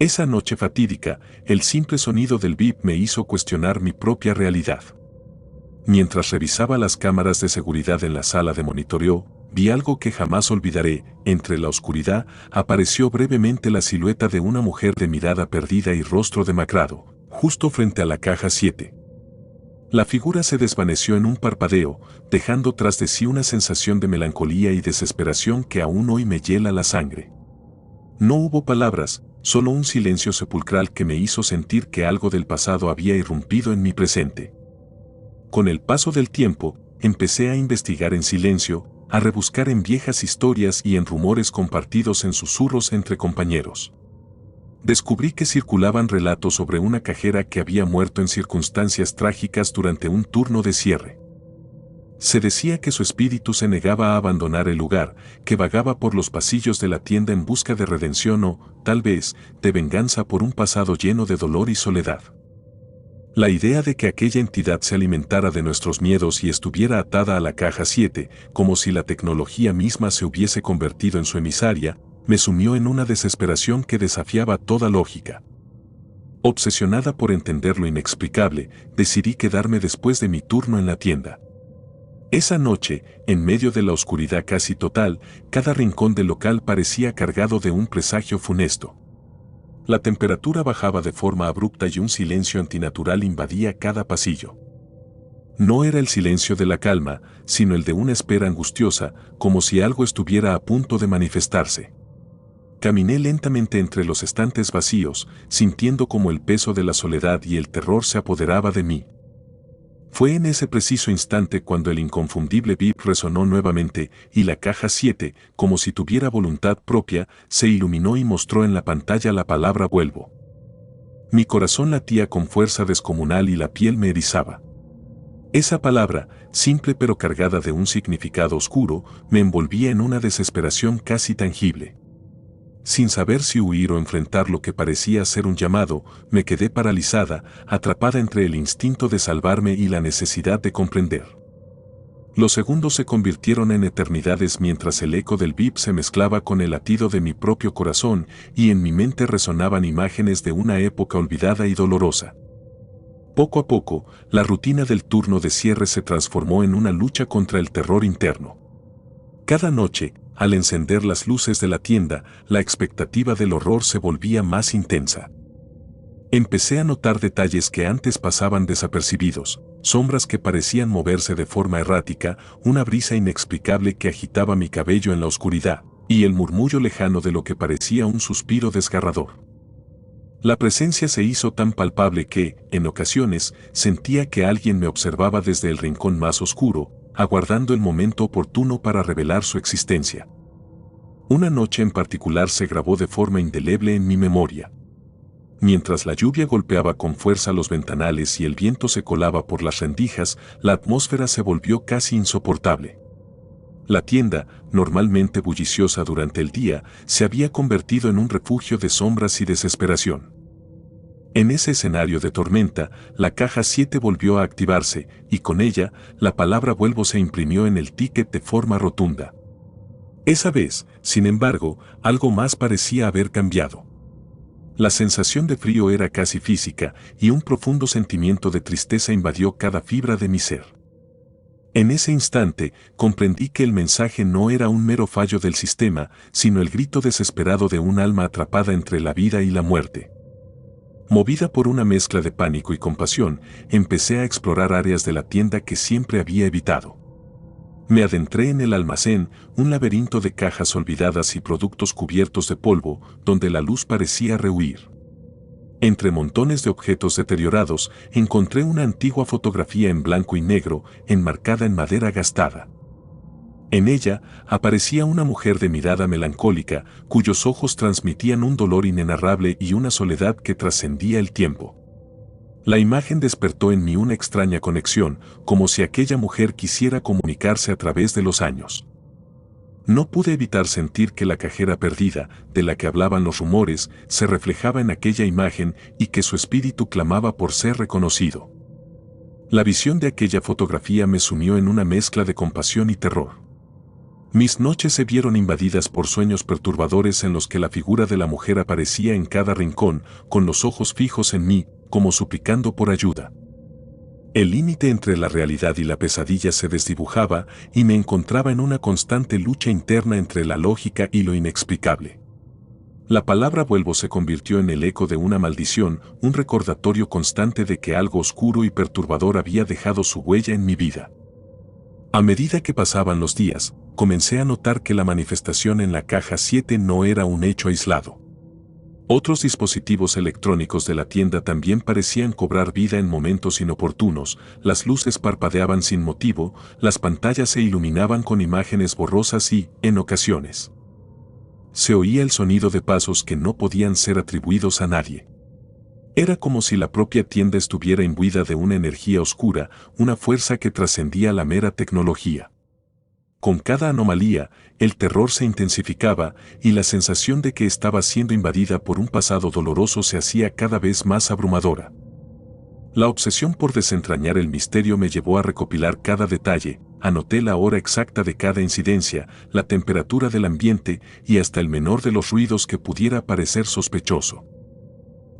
Esa noche fatídica, el simple sonido del bip me hizo cuestionar mi propia realidad. Mientras revisaba las cámaras de seguridad en la sala de monitoreo, vi algo que jamás olvidaré. Entre la oscuridad apareció brevemente la silueta de una mujer de mirada perdida y rostro demacrado, justo frente a la caja 7. La figura se desvaneció en un parpadeo, dejando tras de sí una sensación de melancolía y desesperación que aún hoy me hiela la sangre. No hubo palabras, solo un silencio sepulcral que me hizo sentir que algo del pasado había irrumpido en mi presente. Con el paso del tiempo, empecé a investigar en silencio, a rebuscar en viejas historias y en rumores compartidos en susurros entre compañeros. Descubrí que circulaban relatos sobre una cajera que había muerto en circunstancias trágicas durante un turno de cierre. Se decía que su espíritu se negaba a abandonar el lugar, que vagaba por los pasillos de la tienda en busca de redención o, tal vez, de venganza por un pasado lleno de dolor y soledad. La idea de que aquella entidad se alimentara de nuestros miedos y estuviera atada a la caja 7, como si la tecnología misma se hubiese convertido en su emisaria, me sumió en una desesperación que desafiaba toda lógica. Obsesionada por entender lo inexplicable, decidí quedarme después de mi turno en la tienda. Esa noche, en medio de la oscuridad casi total, cada rincón del local parecía cargado de un presagio funesto. La temperatura bajaba de forma abrupta y un silencio antinatural invadía cada pasillo. No era el silencio de la calma, sino el de una espera angustiosa, como si algo estuviera a punto de manifestarse. Caminé lentamente entre los estantes vacíos, sintiendo como el peso de la soledad y el terror se apoderaba de mí. Fue en ese preciso instante cuando el inconfundible bip resonó nuevamente y la caja 7, como si tuviera voluntad propia, se iluminó y mostró en la pantalla la palabra «vuelvo». Mi corazón latía con fuerza descomunal y la piel me erizaba. Esa palabra, simple pero cargada de un significado oscuro, me envolvía en una desesperación casi tangible. Sin saber si huir o enfrentar lo que parecía ser un llamado, me quedé paralizada, atrapada entre el instinto de salvarme y la necesidad de comprender. Los segundos se convirtieron en eternidades mientras el eco del bip se mezclaba con el latido de mi propio corazón y en mi mente resonaban imágenes de una época olvidada y dolorosa. Poco a poco, la rutina del turno de cierre se transformó en una lucha contra el terror interno. Cada noche, al encender las luces de la tienda, la expectativa del horror se volvía más intensa. Empecé a notar detalles que antes pasaban desapercibidos, sombras que parecían moverse de forma errática, una brisa inexplicable que agitaba mi cabello en la oscuridad, y el murmullo lejano de lo que parecía un suspiro desgarrador. La presencia se hizo tan palpable que, en ocasiones, sentía que alguien me observaba desde el rincón más oscuro, aguardando el momento oportuno para revelar su existencia. Una noche en particular se grabó de forma indeleble en mi memoria. Mientras la lluvia golpeaba con fuerza los ventanales y el viento se colaba por las rendijas, la atmósfera se volvió casi insoportable. La tienda, normalmente bulliciosa durante el día, se había convertido en un refugio de sombras y desesperación. En ese escenario de tormenta, la caja 7 volvió a activarse, y con ella, la palabra vuelvo se imprimió en el ticket de forma rotunda. Esa vez, sin embargo, algo más parecía haber cambiado. La sensación de frío era casi física, y un profundo sentimiento de tristeza invadió cada fibra de mi ser. En ese instante, comprendí que el mensaje no era un mero fallo del sistema, sino el grito desesperado de un alma atrapada entre la vida y la muerte. Movida por una mezcla de pánico y compasión, empecé a explorar áreas de la tienda que siempre había evitado. Me adentré en el almacén, un laberinto de cajas olvidadas y productos cubiertos de polvo, donde la luz parecía rehuir. Entre montones de objetos deteriorados, encontré una antigua fotografía en blanco y negro, enmarcada en madera gastada. En ella aparecía una mujer de mirada melancólica, cuyos ojos transmitían un dolor inenarrable y una soledad que trascendía el tiempo. La imagen despertó en mí una extraña conexión, como si aquella mujer quisiera comunicarse a través de los años. No pude evitar sentir que la cajera perdida, de la que hablaban los rumores, se reflejaba en aquella imagen y que su espíritu clamaba por ser reconocido. La visión de aquella fotografía me sumió en una mezcla de compasión y terror. Mis noches se vieron invadidas por sueños perturbadores en los que la figura de la mujer aparecía en cada rincón, con los ojos fijos en mí, como suplicando por ayuda. El límite entre la realidad y la pesadilla se desdibujaba y me encontraba en una constante lucha interna entre la lógica y lo inexplicable. La palabra vuelvo se convirtió en el eco de una maldición, un recordatorio constante de que algo oscuro y perturbador había dejado su huella en mi vida. A medida que pasaban los días, comencé a notar que la manifestación en la caja 7 no era un hecho aislado. Otros dispositivos electrónicos de la tienda también parecían cobrar vida en momentos inoportunos, las luces parpadeaban sin motivo, las pantallas se iluminaban con imágenes borrosas y, en ocasiones, se oía el sonido de pasos que no podían ser atribuidos a nadie. Era como si la propia tienda estuviera imbuida de una energía oscura, una fuerza que trascendía la mera tecnología. Con cada anomalía, el terror se intensificaba y la sensación de que estaba siendo invadida por un pasado doloroso se hacía cada vez más abrumadora. La obsesión por desentrañar el misterio me llevó a recopilar cada detalle, anoté la hora exacta de cada incidencia, la temperatura del ambiente y hasta el menor de los ruidos que pudiera parecer sospechoso.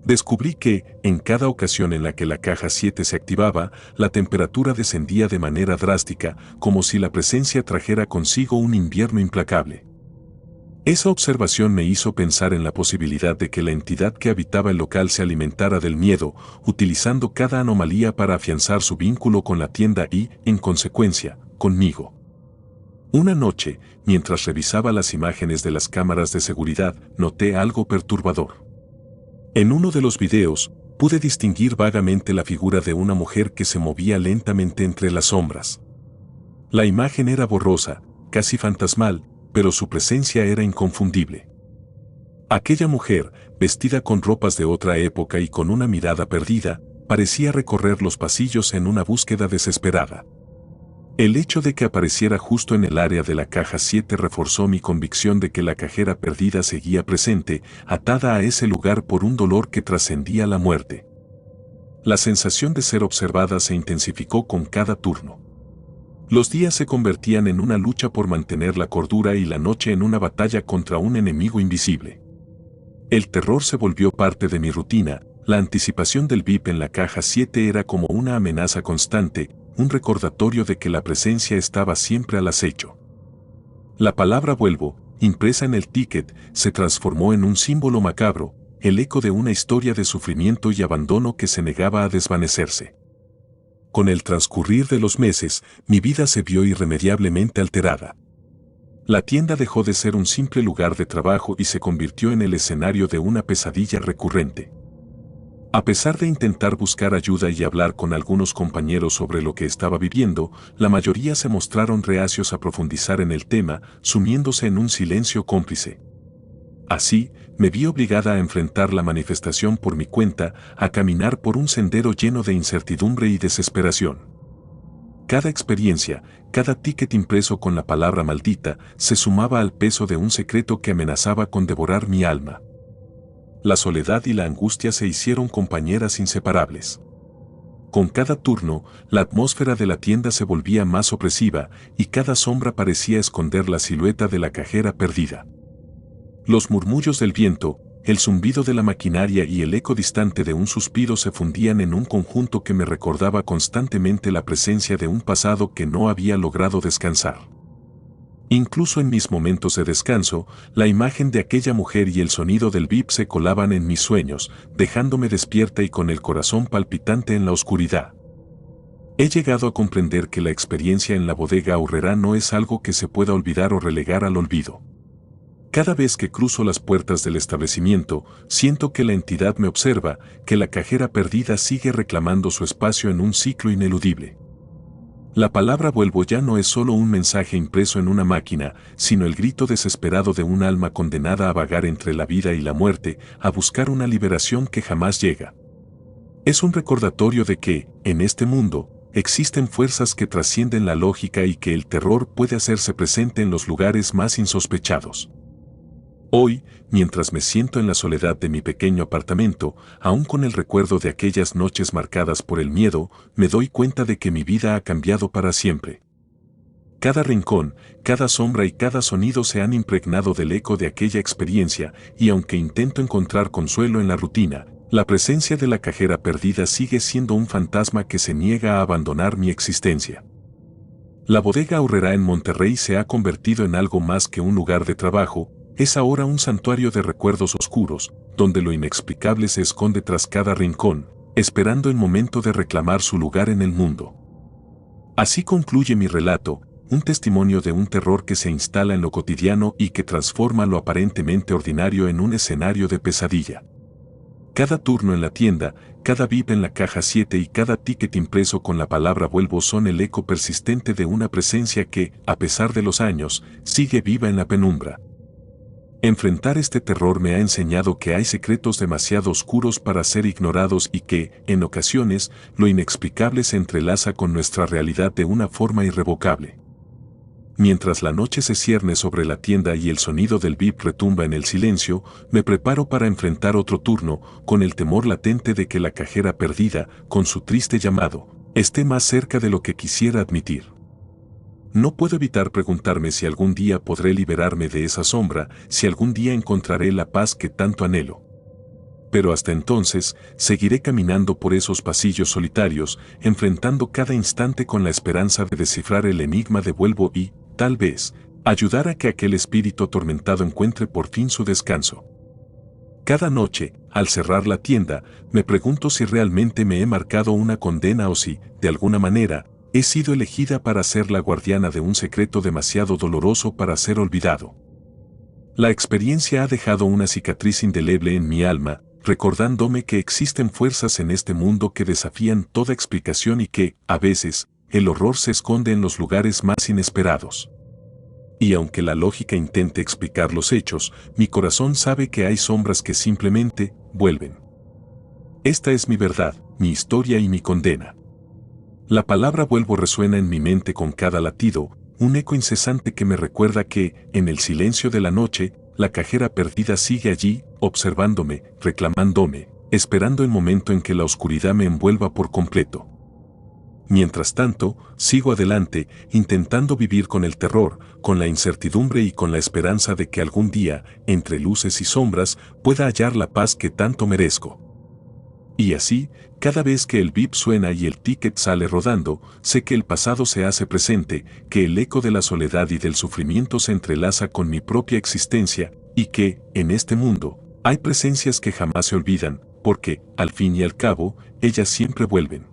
Descubrí que, en cada ocasión en la que la caja 7 se activaba, la temperatura descendía de manera drástica, como si la presencia trajera consigo un invierno implacable. Esa observación me hizo pensar en la posibilidad de que la entidad que habitaba el local se alimentara del miedo, utilizando cada anomalía para afianzar su vínculo con la tienda y, en consecuencia, conmigo. Una noche, mientras revisaba las imágenes de las cámaras de seguridad, noté algo perturbador. En uno de los videos, pude distinguir vagamente la figura de una mujer que se movía lentamente entre las sombras. La imagen era borrosa, casi fantasmal, pero su presencia era inconfundible. Aquella mujer, vestida con ropas de otra época y con una mirada perdida, parecía recorrer los pasillos en una búsqueda desesperada. El hecho de que apareciera justo en el área de la caja 7 reforzó mi convicción de que la cajera perdida seguía presente, atada a ese lugar por un dolor que trascendía la muerte. La sensación de ser observada se intensificó con cada turno. Los días se convertían en una lucha por mantener la cordura y la noche en una batalla contra un enemigo invisible. El terror se volvió parte de mi rutina, la anticipación del bip en la caja 7 era como una amenaza constante, un recordatorio de que la presencia estaba siempre al acecho. La palabra vuelvo, impresa en el ticket, se transformó en un símbolo macabro, el eco de una historia de sufrimiento y abandono que se negaba a desvanecerse. Con el transcurrir de los meses, mi vida se vio irremediablemente alterada. La tienda dejó de ser un simple lugar de trabajo y se convirtió en el escenario de una pesadilla recurrente. A pesar de intentar buscar ayuda y hablar con algunos compañeros sobre lo que estaba viviendo, la mayoría se mostraron reacios a profundizar en el tema, sumiéndose en un silencio cómplice. Así, me vi obligada a enfrentar la manifestación por mi cuenta, a caminar por un sendero lleno de incertidumbre y desesperación. Cada experiencia, cada ticket impreso con la palabra maldita, se sumaba al peso de un secreto que amenazaba con devorar mi alma. La soledad y la angustia se hicieron compañeras inseparables. Con cada turno, la atmósfera de la tienda se volvía más opresiva y cada sombra parecía esconder la silueta de la cajera perdida. Los murmullos del viento, el zumbido de la maquinaria y el eco distante de un suspiro se fundían en un conjunto que me recordaba constantemente la presencia de un pasado que no había logrado descansar. Incluso en mis momentos de descanso, la imagen de aquella mujer y el sonido del bip se colaban en mis sueños, dejándome despierta y con el corazón palpitante en la oscuridad. He llegado a comprender que la experiencia en la bodega Aurrerá no es algo que se pueda olvidar o relegar al olvido. Cada vez que cruzo las puertas del establecimiento, siento que la entidad me observa, que la cajera perdida sigue reclamando su espacio en un ciclo ineludible. La palabra vuelvo ya no es solo un mensaje impreso en una máquina, sino el grito desesperado de un alma condenada a vagar entre la vida y la muerte, a buscar una liberación que jamás llega. Es un recordatorio de que, en este mundo, existen fuerzas que trascienden la lógica y que el terror puede hacerse presente en los lugares más insospechados. Hoy, mientras me siento en la soledad de mi pequeño apartamento, aún con el recuerdo de aquellas noches marcadas por el miedo, me doy cuenta de que mi vida ha cambiado para siempre. Cada rincón, cada sombra y cada sonido se han impregnado del eco de aquella experiencia, y aunque intento encontrar consuelo en la rutina, la presencia de la cajera perdida sigue siendo un fantasma que se niega a abandonar mi existencia. La bodega Aurrerá en Monterrey se ha convertido en algo más que un lugar de trabajo. Es ahora un santuario de recuerdos oscuros, donde lo inexplicable se esconde tras cada rincón, esperando el momento de reclamar su lugar en el mundo. Así concluye mi relato, un testimonio de un terror que se instala en lo cotidiano y que transforma lo aparentemente ordinario en un escenario de pesadilla. Cada turno en la tienda, cada bip en la caja 7 y cada ticket impreso con la palabra vuelvo son el eco persistente de una presencia que, a pesar de los años, sigue viva en la penumbra. Enfrentar este terror me ha enseñado que hay secretos demasiado oscuros para ser ignorados y que, en ocasiones, lo inexplicable se entrelaza con nuestra realidad de una forma irrevocable. Mientras la noche se cierne sobre la tienda y el sonido del bip retumba en el silencio, me preparo para enfrentar otro turno, con el temor latente de que la cajera perdida, con su triste llamado, esté más cerca de lo que quisiera admitir. No puedo evitar preguntarme si algún día podré liberarme de esa sombra, si algún día encontraré la paz que tanto anhelo. Pero hasta entonces, seguiré caminando por esos pasillos solitarios, enfrentando cada instante con la esperanza de descifrar el enigma de vuelvo y, tal vez, ayudar a que aquel espíritu atormentado encuentre por fin su descanso. Cada noche, al cerrar la tienda, me pregunto si realmente me he marcado una condena o si, de alguna manera, he sido elegida para ser la guardiana de un secreto demasiado doloroso para ser olvidado. La experiencia ha dejado una cicatriz indeleble en mi alma, recordándome que existen fuerzas en este mundo que desafían toda explicación y que, a veces, el horror se esconde en los lugares más inesperados. Y aunque la lógica intente explicar los hechos, mi corazón sabe que hay sombras que simplemente vuelven. Esta es mi verdad, mi historia y mi condena. La palabra vuelvo resuena en mi mente con cada latido, un eco incesante que me recuerda que, en el silencio de la noche, la cajera perdida sigue allí, observándome, reclamándome, esperando el momento en que la oscuridad me envuelva por completo. Mientras tanto, sigo adelante, intentando vivir con el terror, con la incertidumbre y con la esperanza de que algún día, entre luces y sombras, pueda hallar la paz que tanto merezco. Y así, cada vez que el bip suena y el ticket sale rodando, sé que el pasado se hace presente, que el eco de la soledad y del sufrimiento se entrelaza con mi propia existencia, y que, en este mundo, hay presencias que jamás se olvidan, porque, al fin y al cabo, ellas siempre vuelven.